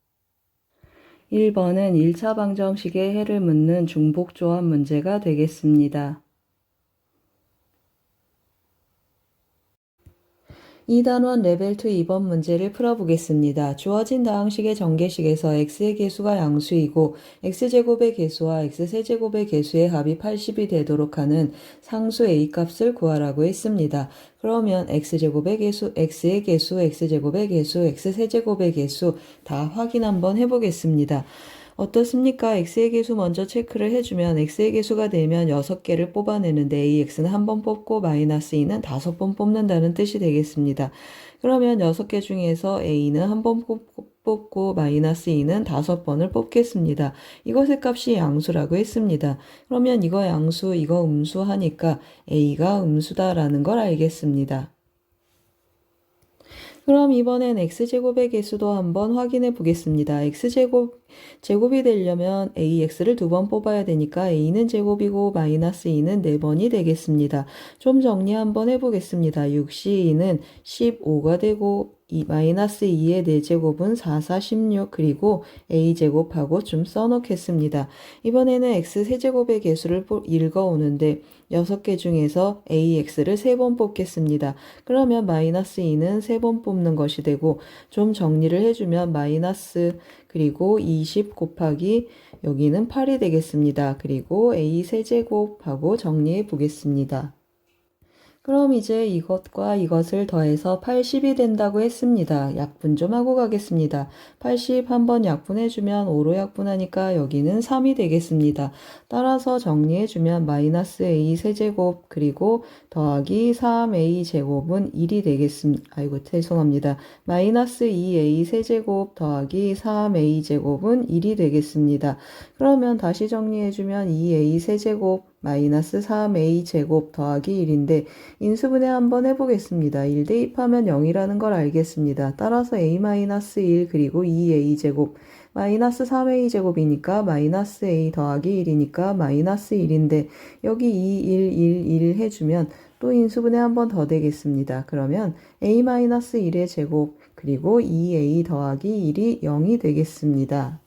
1번은 1차 방정식의 해를 묻는 중복조합 문제가 되겠습니다. 2단원 레벨 2 2번 문제를 풀어보겠습니다. 주어진 다항식의 전개식에서 x의 개수가 양수이고 x제곱의 개수와 x세제곱의 개수의 합이 80이 되도록 하는 상수 a값을 구하라고 했습니다. 그러면 x제곱의 개수, x의 개수, x제곱의 개수, x세제곱의 개수 다 확인 한번 해보겠습니다. 어떻습니까? x의 개수 먼저 체크를 해주면 x의 개수가 되면 6개를 뽑아내는데 ax는 한 번 뽑고 마이너스 2는 5번 뽑는다는 뜻이 되겠습니다. 그러면 6개 중에서 a는 한 번 뽑고 마이너스 2는 5번을 뽑겠습니다. 이것의 값이 양수라고 했습니다. 그러면 이거 양수, 이거 음수 하니까 a가 음수다라는 걸 알겠습니다. 그럼 이번엔 x제곱의 개수도 한번 확인해 보겠습니다. 제곱이 되려면 ax를 2번 뽑아야 되니까 a는 제곱이고 마이너스 2는 4번이 되겠습니다. 좀 정리 한번 해보겠습니다. 6c2는 15가 되고 마이너스 2의 4제곱은 4, 4, 16 그리고 a제곱하고 좀 써놓겠습니다. 이번에는 x 세제곱의 개수를 읽어오는데 6개 중에서 ax를 3번 뽑겠습니다. 그러면 마이너스 2는 3번 뽑는 것이 되고 좀 정리를 해주면 마이너스 그리고 20 곱하기 여기는 8이 되겠습니다. 그리고 a 세제곱하고 정리해 보겠습니다. 그럼 이제 이것과 이것을 더해서 80이 된다고 했습니다. 약분 좀 하고 가겠습니다. 80 한번 약분해주면 5로 약분하니까 여기는 3이 되겠습니다. 따라서 정리해주면 마이너스 a 세제곱 그리고 더하기 3a 제곱은 1이 되겠습니다. 아이고 죄송합니다. 마이너스 2a 세제곱 더하기 3a 제곱은 1이 되겠습니다. 그러면 다시 정리해주면 2a 세제곱 마이너스 3a 제곱 더하기 1인데 인수분해 한번 해보겠습니다. 1 대입하면 0이라는 걸 알겠습니다. 따라서 a-1 그리고 2a 제곱 마이너스 3a 제곱이니까 마이너스 a 더하기 1이니까 마이너스 1인데 여기 2, 1, 1, 1 해주면 또 인수분해 한번 더 되겠습니다. 그러면 a-1의 제곱 그리고 2a 더하기 1이 0이 되겠습니다.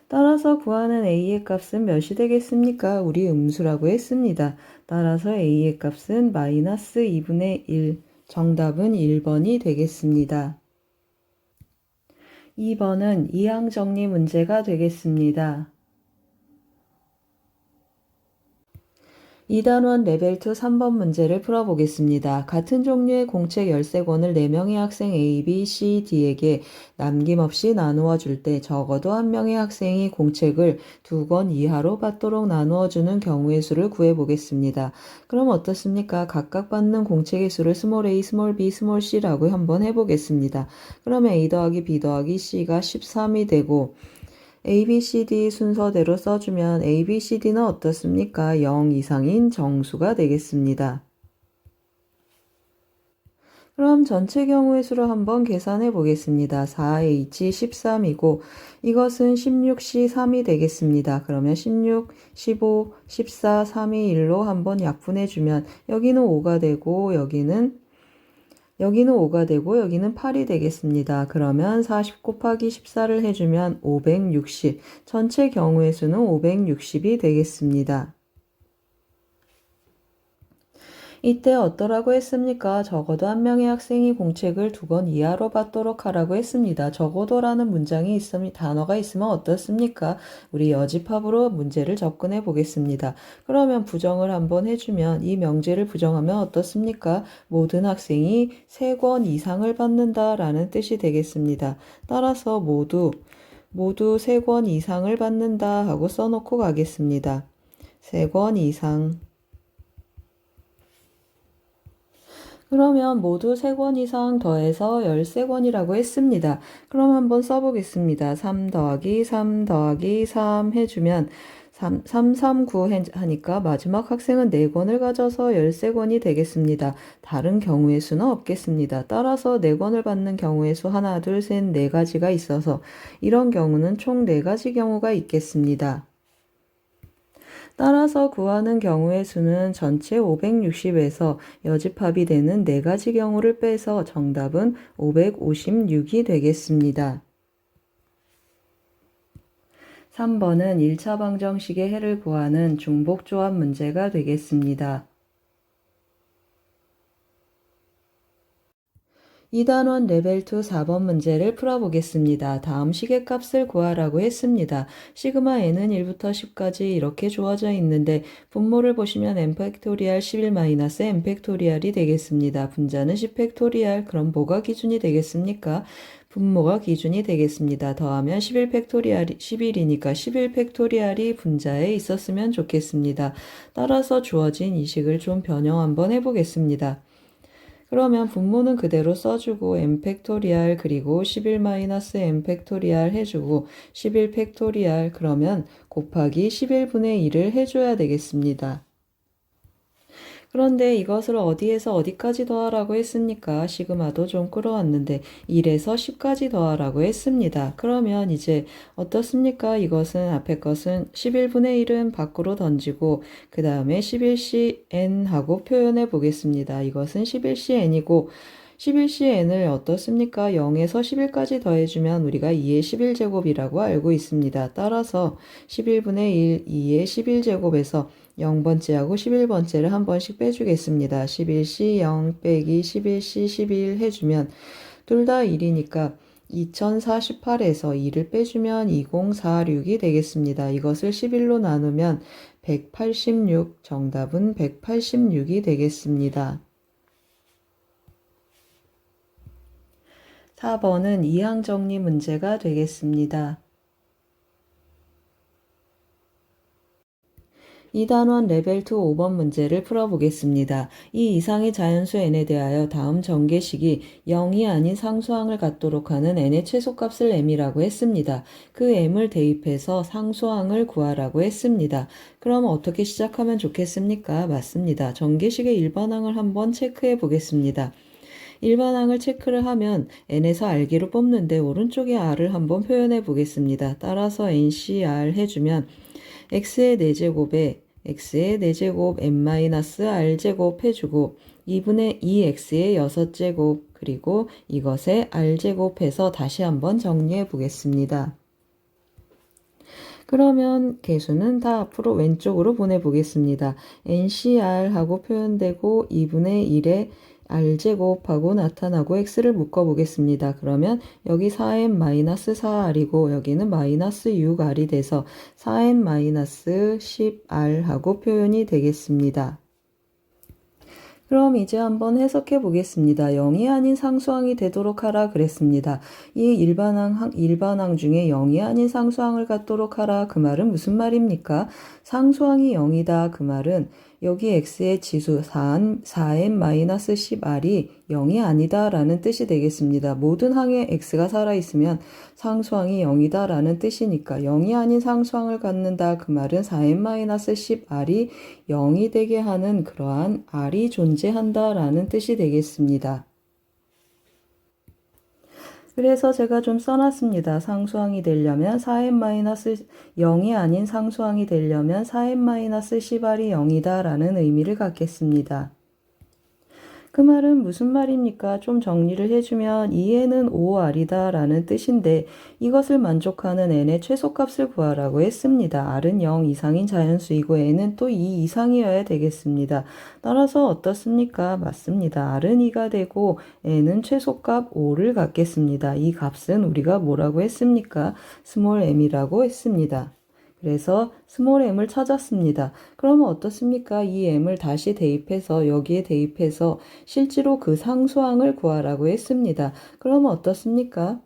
따라서 구하는 a의 값은 몇이 되겠습니까? 우리 음수라고 했습니다. 따라서 a의 값은 마이너스 2분의 1, 정답은 1번이 되겠습니다. 2번은 이항 정리 문제가 되겠습니다. 2단원 레벨 2 3번 문제를 풀어보겠습니다. 같은 종류의 공책 13권을 4명의 학생 A, B, C, D에게 남김없이 나누어 줄 때 적어도 한 명의 학생이 공책을 2권 이하로 받도록 나누어 주는 경우의 수를 구해보겠습니다. 그럼 어떻습니까? 각각 받는 공책의 수를 스몰 a, 스몰 b, 스몰 c라고 한번 해보겠습니다. 그러면 a 더하기 b 더하기 c가 13이 되고 A, B, C, D 순서대로 써주면 A, B, C, D는 어떻습니까? 0 이상인 정수가 되겠습니다. 그럼 전체 경우의 수를 한번 계산해 보겠습니다. 4H 13이고 이것은 16C 3이 되겠습니다. 그러면 16, 15, 14, 3이 1로 한번 약분해 주면 여기는 5가 되고 여기는 5가 되고 여기는 8이 되겠습니다. 그러면 40 곱하기 14를 해주면 560, 전체 경우의 수는 560이 되겠습니다. 이때 어떠라고 했습니까? 적어도 한 명의 학생이 공책을 2권 이하로 받도록 하라고 했습니다. 적어도라는 문장이 단어가 있으면 어떻습니까? 우리 여집합으로 문제를 접근해 보겠습니다. 그러면 부정을 한번 해주면 이 명제를 부정하면 어떻습니까? 모든 학생이 3권 이상을 받는다라는 뜻이 되겠습니다. 따라서 모두 3권 이상을 받는다 하고 써놓고 가겠습니다. 3권 이상. 그러면 모두 3권 이상 더해서 13권이라고 했습니다. 그럼 한번 써보겠습니다. 3 더하기 3 더하기 3 해주면 3, 3, 9 하니까 마지막 학생은 4권을 가져서 13권이 되겠습니다. 다른 경우의 수는 없겠습니다. 따라서 4권을 받는 경우의 수 하나, 둘, 셋, 4가지가 있어서 이런 경우는 총 4가지 경우가 있겠습니다. 따라서 구하는 경우의 수는 전체 560에서 여집합이 되는 4가지 경우를 빼서 정답은 556이 되겠습니다. 3번은 1차 방정식의 해를 구하는 중복조합 문제가 되겠습니다. 2단원 레벨 2 4번 문제를 풀어보겠습니다. 다음 식의 값을 구하라고 했습니다. 시그마 n은 1부터 10까지 이렇게 주어져 있는데 분모를 보시면 n 팩토리알 11-n 팩토리알이 되겠습니다. 분자는 10 팩토리알. 그럼 뭐가 기준이 되겠습니까? 분모가 기준이 되겠습니다. 더하면 11 팩토리얼이 11이니까 11 팩토리얼이 분자에 있었으면 좋겠습니다. 따라서 주어진 이 식을 좀 변형 한번 해보겠습니다. 그러면 분모는 그대로 써주고 n 팩토리얼 그리고 11-n 팩토리얼 해주고 11 팩토리얼 그러면 곱하기 11분의 1을 해줘야 되겠습니다. 그런데 이것을 어디에서 어디까지 더하라고 했습니까? 시그마도 좀 끌어왔는데 1에서 10까지 더하라고 했습니다. 그러면 이제 어떻습니까? 이것은 앞에 것은 11분의 1은 밖으로 던지고 그 다음에 11cn 하고 표현해 보겠습니다. 이것은 11cn이고 11cn을 어떻습니까? 0에서 11까지 더해주면 우리가 2의 11제곱이라고 알고 있습니다. 따라서 11분의 1, 2의 11제곱에서 0번째하고 11번째를 한 번씩 빼주겠습니다. 11c 0 빼기 11c 11 해주면 둘 다 1이니까 2048에서 2를 빼주면 2046이 되겠습니다. 이것을 11로 나누면 186, 정답은 186이 되겠습니다. 4번은 이항 정리 문제가 되겠습니다. 2단원 레벨 2 5번 문제를 풀어보겠습니다. 이 이상의 자연수 n에 대하여 다음 전개식이 0이 아닌 상수항을 갖도록 하는 n의 최소값을 m이라고 했습니다. 그 m을 대입해서 상수항을 구하라고 했습니다. 그럼 어떻게 시작하면 좋겠습니까? 맞습니다. 전개식의 일반항을 한번 체크해 보겠습니다. 일반항을 체크를 하면 n에서 r기로 뽑는데 오른쪽에 r을 한번 표현해 보겠습니다. 따라서 ncr 해주면 x의 4제곱에 x의 4제곱 n-r제곱 해주고 2분의 2x의 6제곱 그리고 이것의 r제곱 해서 다시 한번 정리해 보겠습니다. 그러면 개수는 다 앞으로 왼쪽으로 보내보겠습니다. ncr 하고 표현되고 2분의 1에 r제곱하고 나타나고 x를 묶어보겠습니다. 그러면 여기 4n-4r이고 여기는 마이너스 6r이 돼서 4n-10r 하고 표현이 되겠습니다. 그럼 이제 한번 해석해 보겠습니다. 0이 아닌 상수항이 되도록 하라 그랬습니다. 이 일반항 중에 0이 아닌 상수항을 갖도록 하라. 그 말은 무슨 말입니까? 상수항이 0이다. 그 말은 여기 x의 지수 4n-10r이 0이 아니다 라는 뜻이 되겠습니다. 모든 항에 x가 살아있으면 상수항이 0이다 라는 뜻이니까 0이 아닌 상수항을 갖는다. 그 말은 4n-10r이 0이 되게 하는 그러한 r이 존재한다 라는 뜻이 되겠습니다. 그래서 제가 좀 써놨습니다. 상수항이 되려면 4n-0이 아닌 상수항이 되려면 4n-10r이 0이다 라는 의미를 갖겠습니다. 그 말은 무슨 말입니까? 좀 정리를 해주면 2n은 5r이다 라는 뜻인데 이것을 만족하는 n의 최소값을 구하라고 했습니다. r은 0 이상인 자연수이고 n은 또 2 이상이어야 되겠습니다. 따라서 어떻습니까? 맞습니다. r은 2가 되고 n은 최소값 5를 갖겠습니다. 이 값은 우리가 뭐라고 했습니까? 스몰 m이라고 했습니다. 그래서 스몰 m을 찾았습니다. 그러면 어떻습니까? 이 m을 다시 대입해서 여기에 대입해서 실제로 그 상수항을 구하라고 했습니다. 그러면 어떻습니까?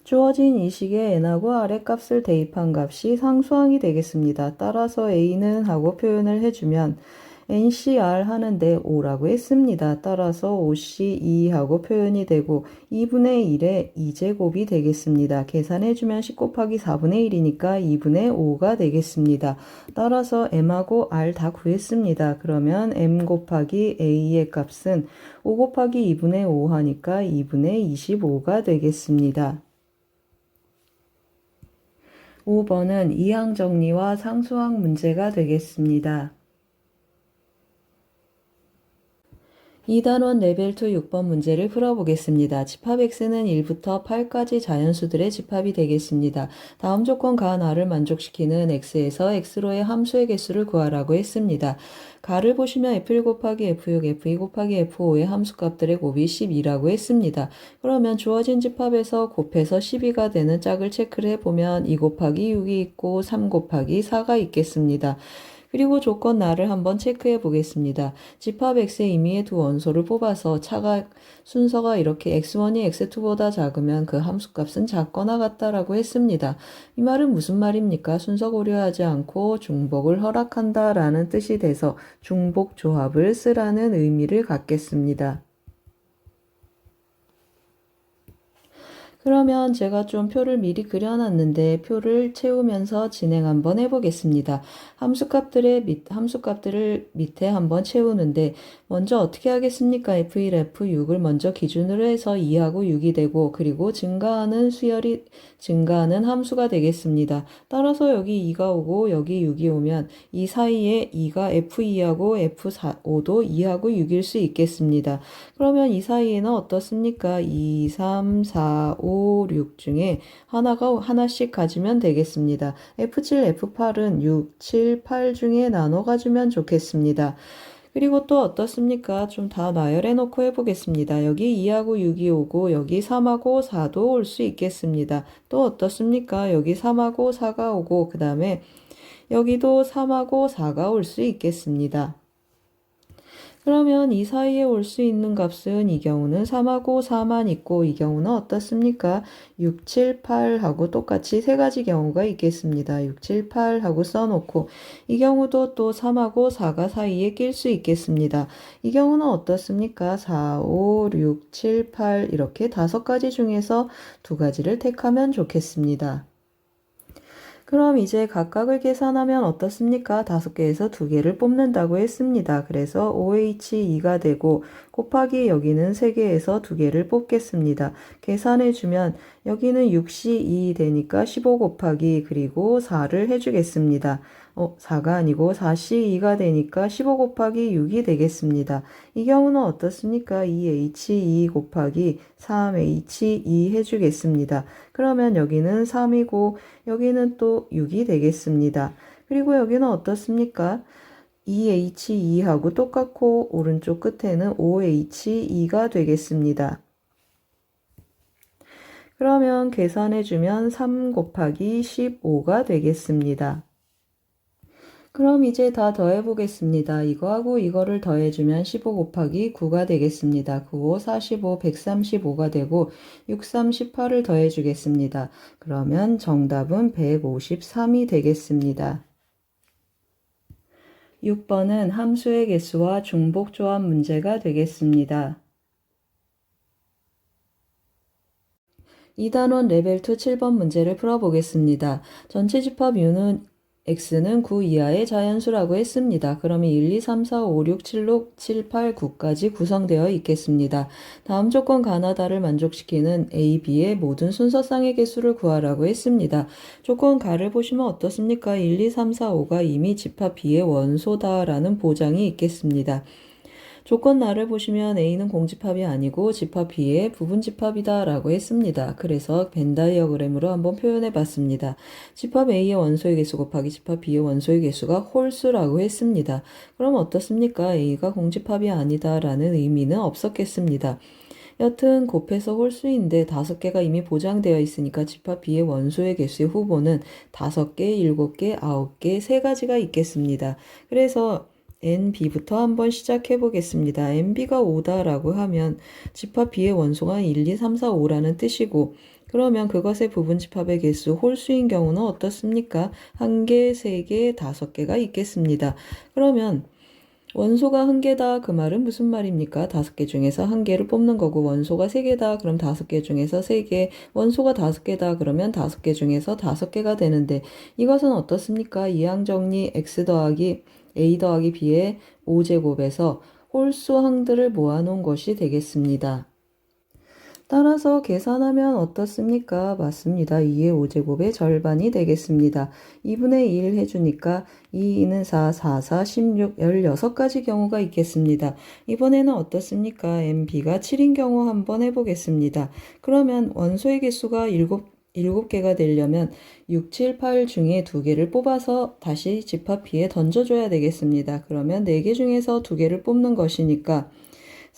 주어진 이 식에 n하고 r의 값을 대입한 값이 상수항이 되겠습니다. 따라서 a는 하고 표현을 해주면 ncr 하는데 5라고 했습니다. 따라서 5c2 하고 표현이 되고 2분의 1의 2제곱이 되겠습니다. 계산해주면 10 곱하기 4분의 1이니까 2분의 5가 되겠습니다. 따라서 m하고 r 다 구했습니다. 그러면 m 곱하기 a의 값은 5 곱하기 2분의 5 하니까 2분의 25가 되겠습니다. 5번은 이항 정리와 상수항 문제가 되겠습니다. 2단원 레벨 2 6번 문제를 풀어보겠습니다. 집합 x는 1부터 8까지 자연수들의 집합이 되겠습니다. 다음 조건 간 r을 만족시키는 x에서 x로의 함수의 개수를 구하라고 했습니다. 가를 보시면 f1 곱하기 f6, f2 곱하기 f5의 함수값들의 곱이 12라고 했습니다. 그러면 주어진 집합에서 곱해서 12가 되는 짝을 체크를 해보면 2 곱하기 6이 있고 3 곱하기 4가 있겠습니다. 그리고 조건 나를 한번 체크해 보겠습니다. 집합 x의 임의의 두 원소를 뽑아서 순서가 이렇게 x1이 x2보다 작으면 그 함수값은 작거나 같다라고 했습니다. 이 말은 무슨 말입니까? 순서 고려하지 않고 중복을 허락한다라는 뜻이 돼서 중복 조합을 쓰라는 의미를 갖겠습니다. 그러면 제가 좀 표를 미리 그려놨는데 표를 채우면서 진행 한번 해보겠습니다. 함수값들을 밑에 한번 채우는데 먼저 어떻게 하겠습니까? F1, F6을 먼저 기준으로 해서 2하고 6이 되고 그리고 증가하는 함수가 되겠습니다. 따라서 여기 2가 오고 여기 6이 오면 이 사이에 2가 F2하고 F5도 2하고 6일 수 있겠습니다. 그러면 이 사이에는 어떻습니까? 2, 3, 4, 5, 6 중에 하나씩 가지면 되겠습니다. F7, F8은 6, 7, 8 중에 나눠 가지면 좋겠습니다. 그리고 또 어떻습니까? 좀 다 나열해 놓고 해보겠습니다. 여기 2하고 6이 오고 여기 3하고 4도 올 수 있겠습니다. 또 어떻습니까? 여기 3하고 4가 오고 그 다음에 여기도 3하고 4가 올 수 있겠습니다. 그러면 이 사이에 올 수 있는 값은 이 경우는 3하고 4만 있고 이 경우는 어떻습니까? 6, 7, 8하고 똑같이 세 가지 경우가 있겠습니다. 6, 7, 8하고 써놓고 이 경우도 또 3하고 4가 사이에 낄 수 있겠습니다. 이 경우는 어떻습니까? 4, 5, 6, 7, 8 이렇게 다섯 가지 중에서 두 가지를 택하면 좋겠습니다. 그럼 이제 각각을 계산하면 어떻습니까? 5개에서 2개를 뽑는다고 했습니다. 그래서 OH2가 되고 곱하기 여기는 3개에서 2개를 뽑겠습니다. 계산해주면 여기는 6C2 되니까 15 곱하기 그리고 4를 해주겠습니다. 4가 아니고 4C2가 되니까 15 곱하기 6이 되겠습니다. 이 경우는 어떻습니까? 2H2 곱하기 3H2 해주겠습니다. 그러면 여기는 3이고 여기는 또 6이 되겠습니다. 그리고 여기는 어떻습니까? 2H2하고 똑같고 오른쪽 끝에는 OH2가 되겠습니다. 그러면 계산해주면 3 곱하기 15가 되겠습니다. 그럼 이제 다 더해보겠습니다. 이거하고 이거를 더해주면 15 곱하기 9가 되겠습니다. 9, 5, 45, 135가 되고 6, 3, 18을 더해주겠습니다. 그러면 정답은 153이 되겠습니다. 6번은 함수의 개수와 중복조합 문제가 되겠습니다. 2단원 레벨 2 7번 문제를 풀어보겠습니다. 전체 집합 U는 x는 9 이하의 자연수라고 했습니다. 그러면 1, 2, 3, 4, 5, 6, 7, 7, 8, 9까지 구성되어 있겠습니다. 다음 조건 가나다를 만족시키는 A, B의 모든 순서쌍의 개수를 구하라고 했습니다. 조건 가를 보시면 어떻습니까? 1, 2, 3, 4, 5가 이미 집합 B의 원소다라는 보장이 있겠습니다. 조건 나를 보시면 A는 공집합이 아니고 집합 B의 부분집합이다 라고 했습니다. 그래서 벤 다이어그램으로 한번 표현해 봤습니다. 집합 A의 원소의 개수 곱하기 집합 B의 원소의 개수가 홀수라고 했습니다. 그럼 어떻습니까? A가 공집합이 아니다 라는 의미는 없었겠습니다. 여튼 곱해서 홀수인데 5개가 이미 보장되어 있으니까 집합 B의 원소의 개수의 후보는 5개, 7개, 9개, 3가지가 있겠습니다. 그래서 NB부터 한번 시작해 보겠습니다. NB가 5다라고 하면 집합 B의 원소가 1, 2, 3, 4, 5라는 뜻이고 그러면 그것의 부분집합의 개수 홀수인 경우는 어떻습니까? 1개, 3개, 5개가 있겠습니다. 그러면 원소가 1개다 그 말은 무슨 말입니까? 5개 중에서 1개를 뽑는 거고 원소가 3개다 그럼 5개 중에서 3개 원소가 5개다 그러면 5개 중에서 5개가 되는데 이것은 어떻습니까? 이항정리 x 더하기 a 더하기 b의 5제곱에서 홀수 항들을 모아놓은 것이 되겠습니다. 따라서 계산하면 어떻습니까? 맞습니다. 2의 5제곱의 절반이 되겠습니다. 2분의 1 해주니까 2, 2는 4, 4, 4, 16, 16가지 경우가 있겠습니다. 이번에는 어떻습니까? MB가 7인 경우 한번 해보겠습니다. 그러면 원소의 개수가 7개가 되려면 6, 7, 8 중에 2개를 뽑아서 다시 집합 B에 던져줘야 되겠습니다. 그러면 4개 중에서 2개를 뽑는 것이니까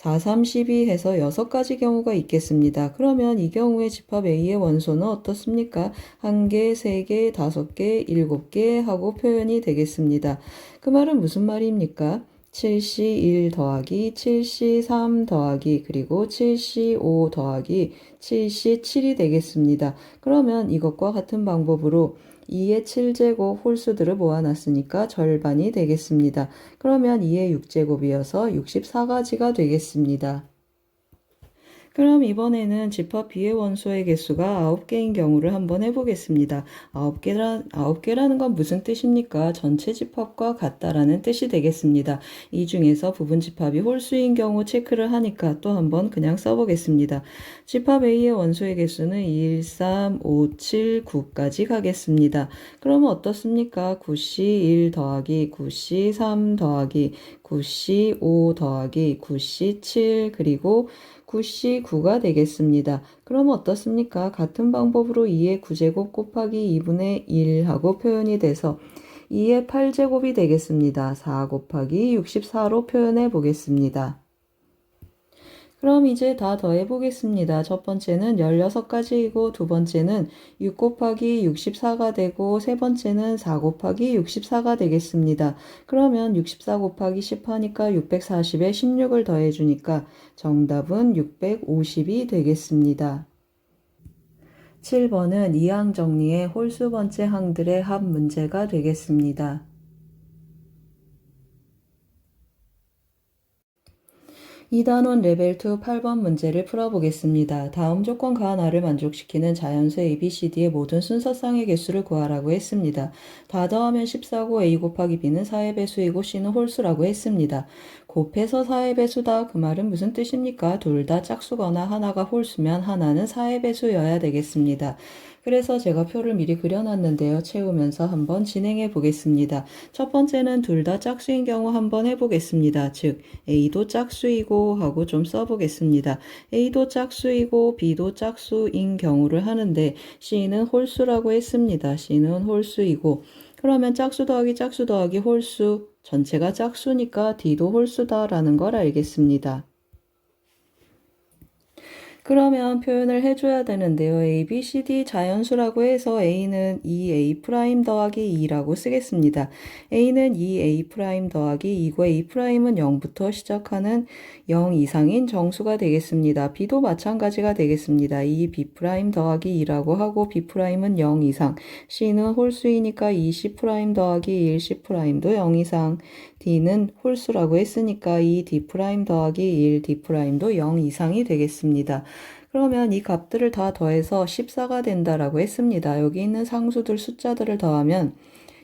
4, 3, 12 해서 6가지 경우가 있겠습니다. 그러면 이 경우에 집합 A의 원소는 어떻습니까? 1개, 3개, 5개, 7개 하고 표현이 되겠습니다. 그 말은 무슨 말입니까? 7C 1 더하기 7C 3 더하기 그리고 7C 5 더하기 7C 7이 되겠습니다. 그러면 이것과 같은 방법으로 2의 7제곱 홀수들을 모아놨으니까 절반이 되겠습니다. 그러면 2의 6제곱이어서 64가지가 되겠습니다. 그럼 이번에는 집합 B의 원소의 개수가 9개인 경우를 한번 해보겠습니다. 9개라는 건 무슨 뜻입니까? 전체 집합과 같다라는 뜻이 되겠습니다. 이 중에서 부분 집합이 홀수인 경우 체크를 하니까 또 한번 그냥 써보겠습니다. 집합 A의 원소의 개수는 1, 3, 5, 7, 9까지 가겠습니다. 그러면 어떻습니까? 9C 1 더하기 9C 3 더하기 9C 5 더하기 9C 7 그리고 9C 9가 되겠습니다. 그럼 어떻습니까? 같은 방법으로 2의 9제곱 곱하기 2분의 1하고 표현이 돼서 2의 8제곱이 되겠습니다. 4 곱하기 64로 표현해 보겠습니다. 그럼 이제 다 더해 보겠습니다. 첫 번째는 16가지이고 두 번째는 6 곱하기 64가 되고 세 번째는 4 곱하기 64가 되겠습니다. 그러면 64 곱하기 10 하니까 640에 16을 더해 주니까 정답은 650이 되겠습니다. 7번은 이항 정리의 홀수 번째 항들의 합 문제가 되겠습니다. 2단원 레벨 2 8번 문제를 풀어보겠습니다. 다음 조건가 하나를 만족시키는 자연수 ABCD의 모든 순서쌍의 개수를 구하라고 했습니다. 다 더하면 14고 A 곱하기 B는 4의 배수이고 C는 홀수라고 했습니다. 곱해서 4의 배수다. 그 말은 무슨 뜻입니까? 둘 다 짝수거나 하나가 홀수면 하나는 4의 배수여야 되겠습니다. 그래서 제가 표를 미리 그려놨는데요. 채우면서 한번 진행해 보겠습니다. 첫 번째는 둘 다 짝수인 경우 한번 해보겠습니다. 즉 A도 짝수이고 하고 좀 써보겠습니다. A도 짝수이고 B도 짝수인 경우를 하는데 C는 홀수라고 했습니다. C는 홀수이고 그러면 짝수 더하기 홀수 전체가 짝수니까 D도 홀수다라는 걸 알겠습니다. 그러면 표현을 해줘야 되는데요. A, B, C, D 자연수라고 해서 A는 2A' 더하기 2라고 쓰겠습니다. A는 2A' 더하기 2고 A'은 0부터 시작하는 0 이상인 정수가 되겠습니다. B도 마찬가지가 되겠습니다. 2B' 더하기 2라고 하고 B'은 0 이상, C는 홀수이니까 2C' 더하기 1, C'도 0 이상, D는 홀수라고 했으니까 2D' 더하기 1, D'도 0 이상이 되겠습니다. 그러면 이 값들을 다 더해서 14가 된다라고 했습니다. 여기 있는 상수들 숫자들을 더하면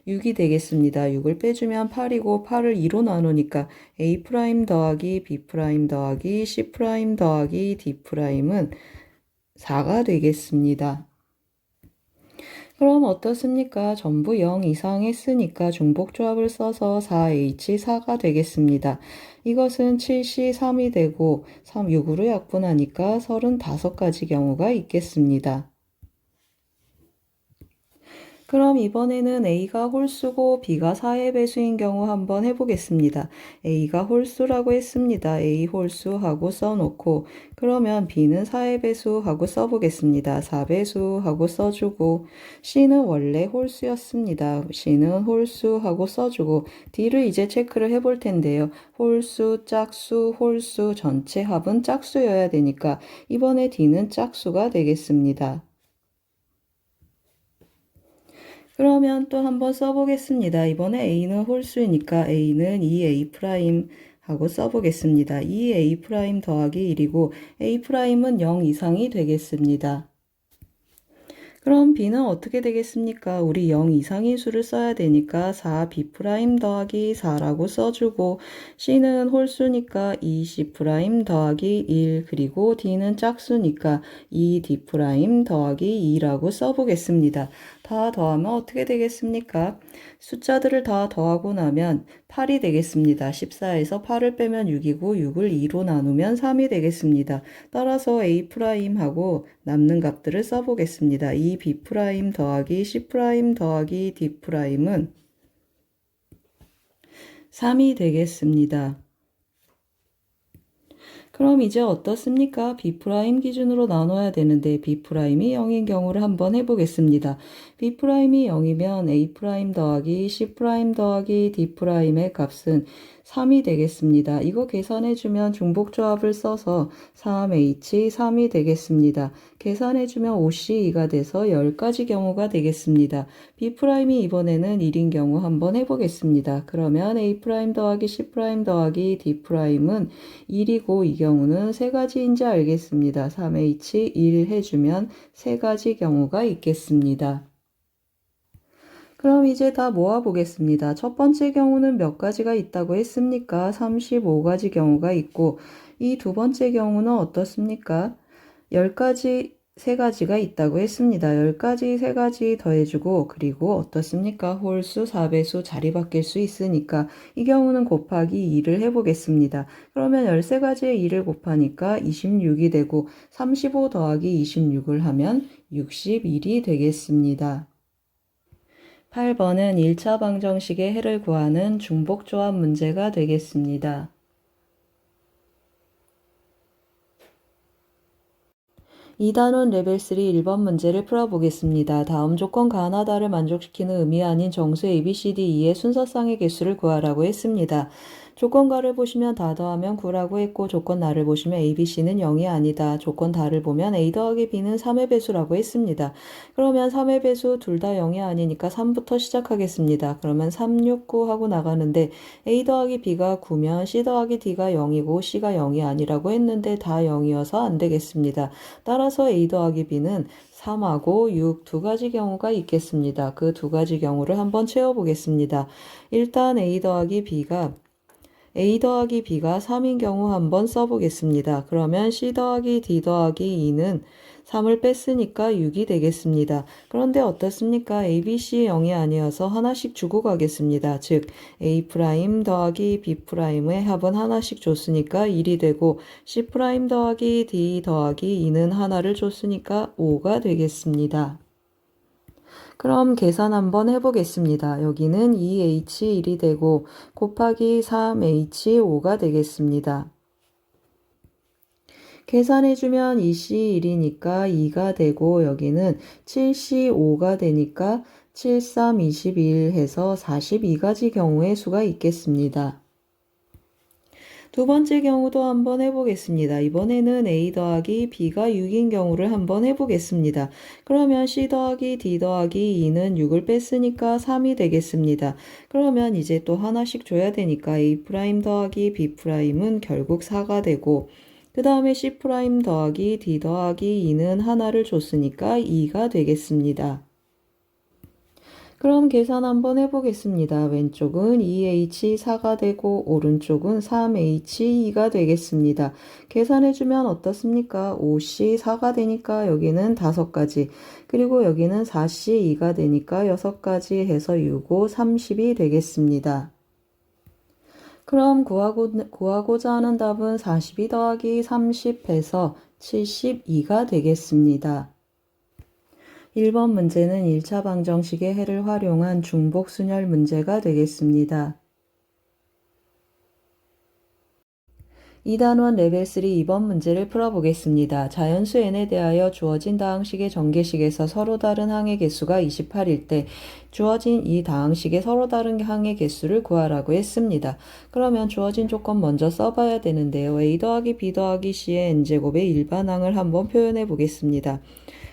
6이 되겠습니다. 6을 빼주면 8이고 8을 2로 나누니까 A' 더하기 B' 더하기 C' 더하기 D'은 4가 되겠습니다. 그럼 어떻습니까? 전부 0 이상 했으니까 중복조합을 써서 4H4가 되겠습니다. 이것은 7C3이 되고 6으로 약분하니까 35가지 경우가 있겠습니다. 그럼 이번에는 A가 홀수고 B가 4의 배수인 경우 한번 해보겠습니다. A가 홀수라고 했습니다. A 홀수하고 써놓고 그러면 B는 4의 배수하고 써보겠습니다. 4배수하고 써주고 C는 원래 홀수였습니다. C는 홀수하고 써주고 D를 이제 체크를 해볼 텐데요. 홀수, 짝수, 홀수 전체 합은 짝수여야 되니까 이번에 D는 짝수가 되겠습니다. 그러면 또 한번 써보겠습니다. 이번에 A는 홀수이니까 A는 2A' 하고 써보겠습니다. 2A' 더하기 1이고 A'은 0 이상이 되겠습니다. 그럼 B는 어떻게 되겠습니까? 우리 0 이상인 수를 써야 되니까 4B' 더하기 4라고 써주고 C는 홀수니까 2C' 더하기 1 그리고 D는 짝수니까 2D' 더하기 2라고 써보겠습니다. 다 더하면 어떻게 되겠습니까? 숫자들을 다 더하고 나면 8이 되겠습니다. 14에서 8을 빼면 6이고 6을 2로 나누면 3이 되겠습니다. 따라서 A'하고 남는 값들을 써보겠습니다. 2B' 더하기 C' 더하기 D'은 3이 되겠습니다. 그럼 이제 어떻습니까? B'이 기준으로 나눠야 되는데 B'이 0인 경우를 한번 해보겠습니다. B'이 0이면 A' 더하기 C' 더하기 D'의 값은 3이 되겠습니다. 이거 계산해주면 중복조합을 써서 3H 3이 되겠습니다. 계산해주면 OC2가 돼서 10가지 경우가 되겠습니다. B'이 이번에는 1인 경우 한번 해보겠습니다. 그러면 A' 더하기 C' 더하기 D'은 1이고 이 경우는 세 가지인지 알겠습니다. 3H 1 해주면 세 가지 경우가 있겠습니다. 그럼 이제 다 모아보겠습니다. 첫 번째 경우는 몇 가지가 있다고 했습니까? 35가지 경우가 있고 이 두 번째 경우는 어떻습니까? 10가지, 3가지가 있다고 했습니다. 10가지, 3가지 더해주고 그리고 어떻습니까? 홀수, 4배수 자리 바뀔 수 있으니까 이 경우는 곱하기 2를 해보겠습니다. 그러면 13가지에 2를 곱하니까 26이 되고 35 더하기 26을 하면 61이 되겠습니다. 8번은 1차 방정식의 해를 구하는 중복조합 문제가 되겠습니다. 2단원 레벨 3 1번 문제를 풀어보겠습니다. 다음 조건가 하나다를 만족시키는 의미 아닌 정수 ABCDE의 순서상의 개수를 구하라고 했습니다. 조건가를 보시면 다 더하면 9라고 했고 조건 나를 보시면 ABC는 0이 아니다. 조건 다를 보면 A 더하기 B는 3의 배수라고 했습니다. 그러면 3의 배수 둘 다 0이 아니니까 3부터 시작하겠습니다. 그러면 3, 6, 9 하고 나가는데 A 더하기 B가 9면 C 더하기 D가 0이고 C가 0이 아니라고 했는데 다 0이어서 안 되겠습니다. 따라서 A 더하기 B는 3하고 6 두 가지 경우가 있겠습니다. 그 두 가지 경우를 한번 채워보겠습니다. 일단 A 더하기 B가 3인 경우 한번 써보겠습니다. 그러면 C 더하기 D 더하기 2는 3을 뺐으니까 6이 되겠습니다. 그런데 어떻습니까? A, B, C 0이 아니어서 하나씩 주고 가겠습니다. 즉 A' 더하기 B'의 합은 하나씩 줬으니까 1이 되고 C' 더하기 D 더하기 2는 하나를 줬으니까 5가 되겠습니다. 그럼 계산 한번 해보겠습니다. 여기는 2H1이 되고 곱하기 3H5가 되겠습니다. 계산해주면 2C1이니까 2가 되고 여기는 7C5가 되니까 7, 3, 21 해서 42가지 경우의 수가 있겠습니다. 두 번째 경우도 한번 해보겠습니다. 이번에는 A 더하기 B가 6인 경우를 한번 해보겠습니다. 그러면 C 더하기 D 더하기 2는 6을 뺐으니까 3이 되겠습니다. 그러면 이제 또 하나씩 줘야 되니까 A' 더하기 B'은 결국 4가 되고 그 다음에 C' 더하기 D 더하기 2는 하나를 줬으니까 2가 되겠습니다. 그럼 계산 한번 해보겠습니다. 왼쪽은 2H4가 되고 오른쪽은 3H2가 되겠습니다. 계산해주면 어떻습니까? 5C4가 되니까 여기는 5가지 그리고 여기는 4C2가 되니까 6가지 해서 6, 5, 30이 되겠습니다. 그럼 구하고자 하는 답은 42 더하기 30 해서 72가 되겠습니다. 1번 문제는 1차 방정식의 해를 활용한 중복순열 문제가 되겠습니다. 2단원 레벨 3 2번 문제를 풀어보겠습니다. 자연수 n에 대하여 주어진 다항식의 전개식에서 서로 다른 항의 개수가 28일 때 주어진 이 다항식의 서로 다른 항의 개수를 구하라고 했습니다. 그러면 주어진 조건 먼저 써봐야 되는데요. A 더하기 B 더하기 C의 n제곱의 일반항을 한번 표현해 보겠습니다.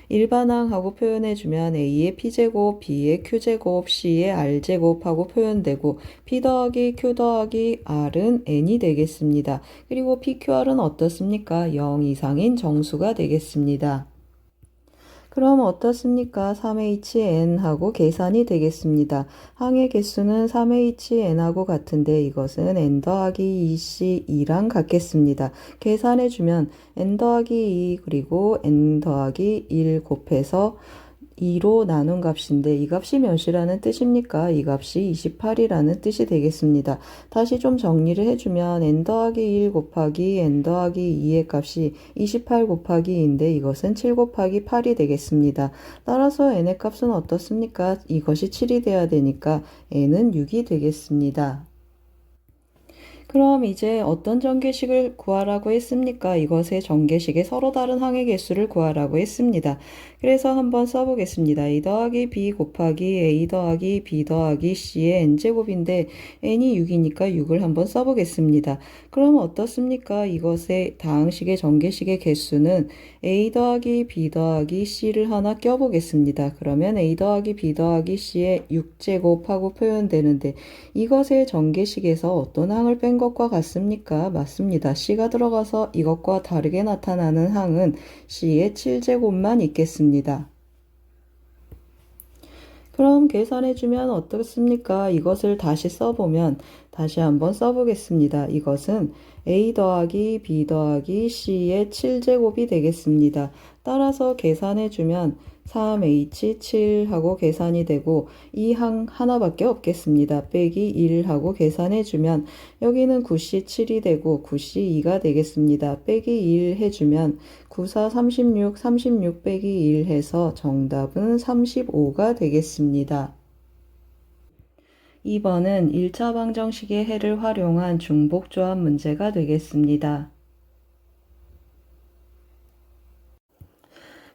일반항하고 표현해주면 A의 P제곱, B의 Q제곱, C의 R제곱 하고 표현되고 P 더하기 Q 더하기 R은 N이 되겠습니다. 그리고 PQR은 어떻습니까? 0 이상인 정수가 되겠습니다. 그럼 어떻습니까? 3HN하고 계산이 되겠습니다. 항의 개수는 3HN하고 같은데 이것은 N 더하기 2C2랑 같겠습니다. 계산해주면 N 더하기 2 그리고 N 더하기 1 곱해서 2로 나눈 값인데 이 값이 몇이라는 뜻입니까? 이 값이 28이라는 뜻이 되겠습니다. 다시 좀 정리를 해주면 n 더하기 1 곱하기 n 더하기 2의 값이 28 곱하기 2인데 이것은 7 곱하기 8이 되겠습니다. 따라서 n의 값은 어떻습니까? 이것이 7이 돼야 되니까 n은 6이 되겠습니다. 그럼 이제 어떤 전개식을 구하라고 했습니까? 이것의 전개식의 서로 다른 항의 개수를 구하라고 했습니다. 그래서 한번 써보겠습니다. a 더하기 b 곱하기 a 더하기 b 더하기 c의 n제곱인데 n이 6이니까 6을 한번 써보겠습니다. 그럼 어떻습니까? 이것의 다항식의 전개식의 개수는 a 더하기 b 더하기 c를 하나 껴보겠습니다. 그러면 a 더하기 b 더하기 c의 6제곱하고 표현되는데 이것의 전개식에서 어떤 항을 뺀 것과 같습니까? 맞습니다. C가 들어가서 이것과 다르게 나타나는 항은 C의 7제곱만 있겠습니다. 그럼 계산해주면 어떻습니까? 이것을 다시 써보면 다시 한번 써보겠습니다. 이것은 a 더하기 b 더하기 c의 7제곱이 되겠습니다. 따라서 계산해주면 3h7 하고 계산이 되고 이 항 하나밖에 없겠습니다. 빼기 1 하고 계산해주면 여기는 9c7이 되고 9c2가 되겠습니다. 빼기 1 해주면 9, 4, 36, 36 빼기 1 해서 정답은 35가 되겠습니다. 2번은 1차 방정식의 해를 활용한 중복조합 문제가 되겠습니다.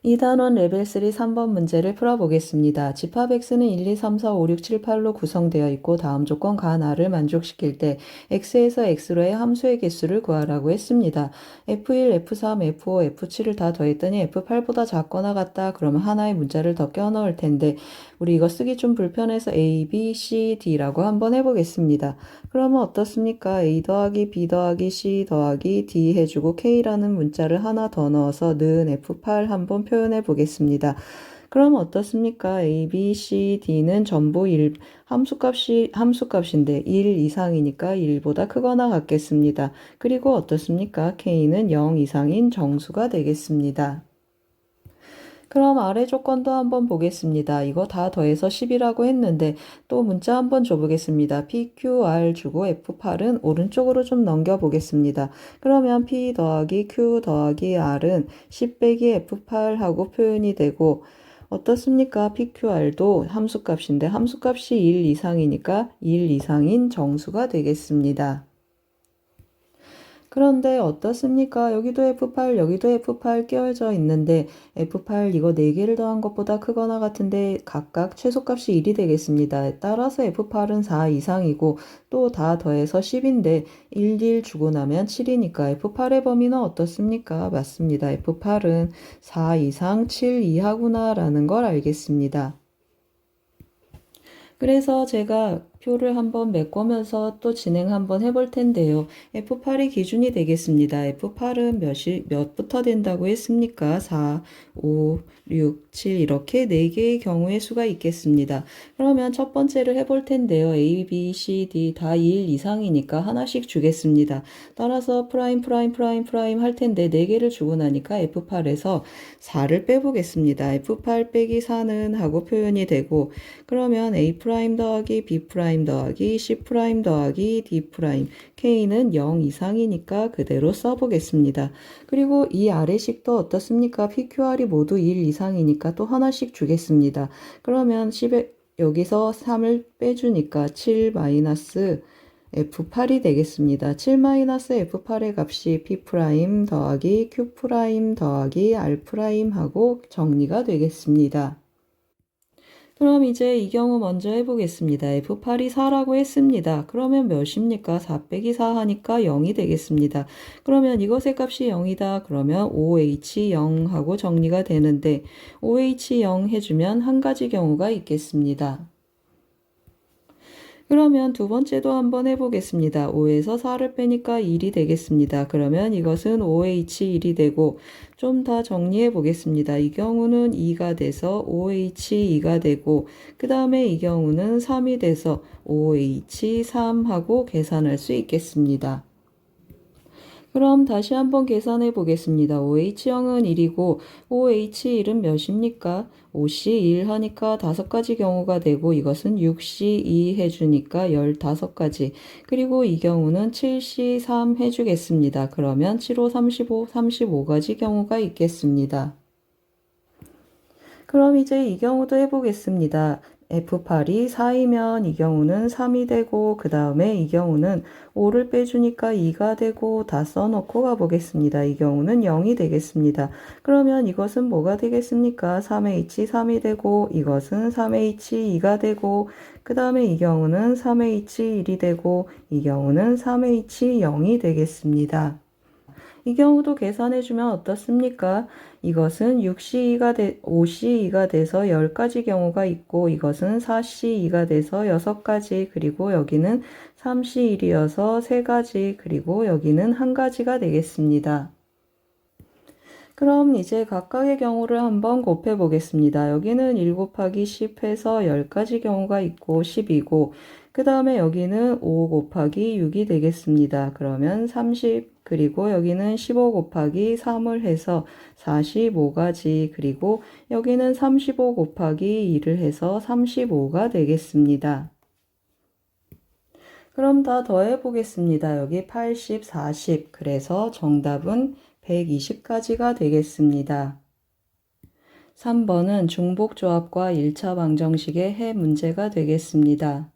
2단원 레벨 3 3번 문제를 풀어보겠습니다. 집합 x는 1, 2, 3, 4, 5, 6, 7, 8로 구성되어 있고 다음 조건 간 r을 만족시킬 때 x에서 x로의 함수의 개수를 구하라고 했습니다. f1, f3, f5, f7을 다 더했더니 f8보다 작거나 같다. 그러면 하나의 문자를 더 껴넣을 텐데 우리 이거 쓰기 좀 불편해서 a, b, c, d라고 한번 해보겠습니다. 그러면 어떻습니까? a 더하기 b 더하기 c 더하기 d 해주고 k라는 문자를 하나 더 넣어서 는 f8 한번 표현해 보겠습니다. 그럼 어떻습니까? a, b, c, d는 전부 함수값인데 1 이상이니까 1보다 크거나 같겠습니다. 그리고 어떻습니까? k는 0 이상인 정수가 되겠습니다. 그럼 아래 조건도 한번 보겠습니다. 이거 다 더해서 10이라고 했는데 또 문자 한번 줘보겠습니다. PQR 주고 F8은 오른쪽으로 좀 넘겨보겠습니다. 그러면 P 더하기 Q 더하기 R은 10 빼기 F8 하고 표현이 되고 어떻습니까? PQR도 함수값인데 함수값이 1 이상이니까 1 이상인 정수가 되겠습니다. 그런데 어떻습니까? 여기도 F8, 여기도 F8 끼워져 있는데 F8 이거 4개를 더한 것보다 크거나 같은데 각각 최소값이 1이 되겠습니다. 따라서 F8은 4 이상이고 또 다 더해서 10인데 1 주고 나면 7이니까 F8의 범위는 어떻습니까? 맞습니다. F8은 4 이상 7 이하구나 라는 걸 알겠습니다. 그래서 제가 표를 한번 메꾸면서 또 진행 한번 해볼 텐데요. F8이 기준이 되겠습니다. F8은 몇부터 된다고 했습니까? 4, 5, 6, 7 이렇게 4개의 경우의 수가 있겠습니다. 그러면 첫 번째를 해볼 텐데요. A, B, C, D 다 1 이상이니까 하나씩 주겠습니다. 따라서 프라임 할 텐데 4개를 주고 나니까 F8에서 4를 빼보겠습니다. F8 빼기 4는 하고 표현이 되고 그러면 A' 더하기 B' 더하기 C' 더하기 D' K는 0 이상이니까 그대로 써보겠습니다. 그리고 이 아래식도 어떻습니까? PQR이 모두 1 이상이니까 또 하나씩 주겠습니다. 그러면 10에 여기서 3을 빼주니까 7 마이너스 F8이 되겠습니다. 7-F8의 값이 P' 더하기 Q' 더하기 R' 하고 정리가 되겠습니다. 그럼 이제 이 경우 먼저 해보겠습니다. F8이 4라고 했습니다. 그러면 몇입니까? 4 빼기 4 하니까 0이 되겠습니다. 그러면 이것의 값이 0이다. 그러면 OH0 하고 정리가 되는데 OH0 해주면 한 가지 경우가 있겠습니다. 그러면 두 번째도 한번 해보겠습니다. 5에서 4를 빼니까 1이 되겠습니다. 그러면 이것은 OH1이 되고 좀 더 정리해 보겠습니다. 이 경우는 2가 돼서 OH2가 되고 그 다음에 이 경우는 3이 돼서 OH3하고 계산할 수 있겠습니다. 그럼 다시 한번 계산해 보겠습니다. OH0은 1이고 OH1은 몇입니까? 5C1 하니까 5가지 경우가 되고 이것은 6C2 해주니까 15가지 그리고 이 경우는 7C3 해주겠습니다. 그러면 7, 5, 35, 35가지 경우가 있겠습니다. 그럼 이제 이 경우도 해보겠습니다. F8이 4이면 이 경우는 3이 되고 그 다음에 이 경우는 5를 빼주니까 2가 되고 다 써놓고 가보겠습니다. 이 경우는 0이 되겠습니다. 그러면 이것은 뭐가 되겠습니까? 3H 3이 되고 이것은 3H 2가 되고 그 다음에 이 경우는 3H 1이 되고 이 경우는 3H 0이 되겠습니다. 이 경우도 계산해주면 어떻습니까? 이것은 5C2가 돼서 10가지 경우가 있고 이것은 4C2가 돼서 6가지 그리고 여기는 3C1이어서 3가지 그리고 여기는 1가지가 되겠습니다. 그럼 이제 각각의 경우를 한번 곱해 보겠습니다. 여기는 1 곱하기 10 해서 10가지 경우가 있고 10이고 그 다음에 여기는 5 곱하기 6이 되겠습니다. 그러면 30 그리고 여기는 15 곱하기 3을 해서 45가지 그리고 여기는 35 곱하기 2를 해서 35가 되겠습니다. 그럼 다 더해 보겠습니다. 여기 80, 40 그래서 정답은 120가지가 되겠습니다. 3번은 중복조합과 1차 방정식의 해 문제가 되겠습니다.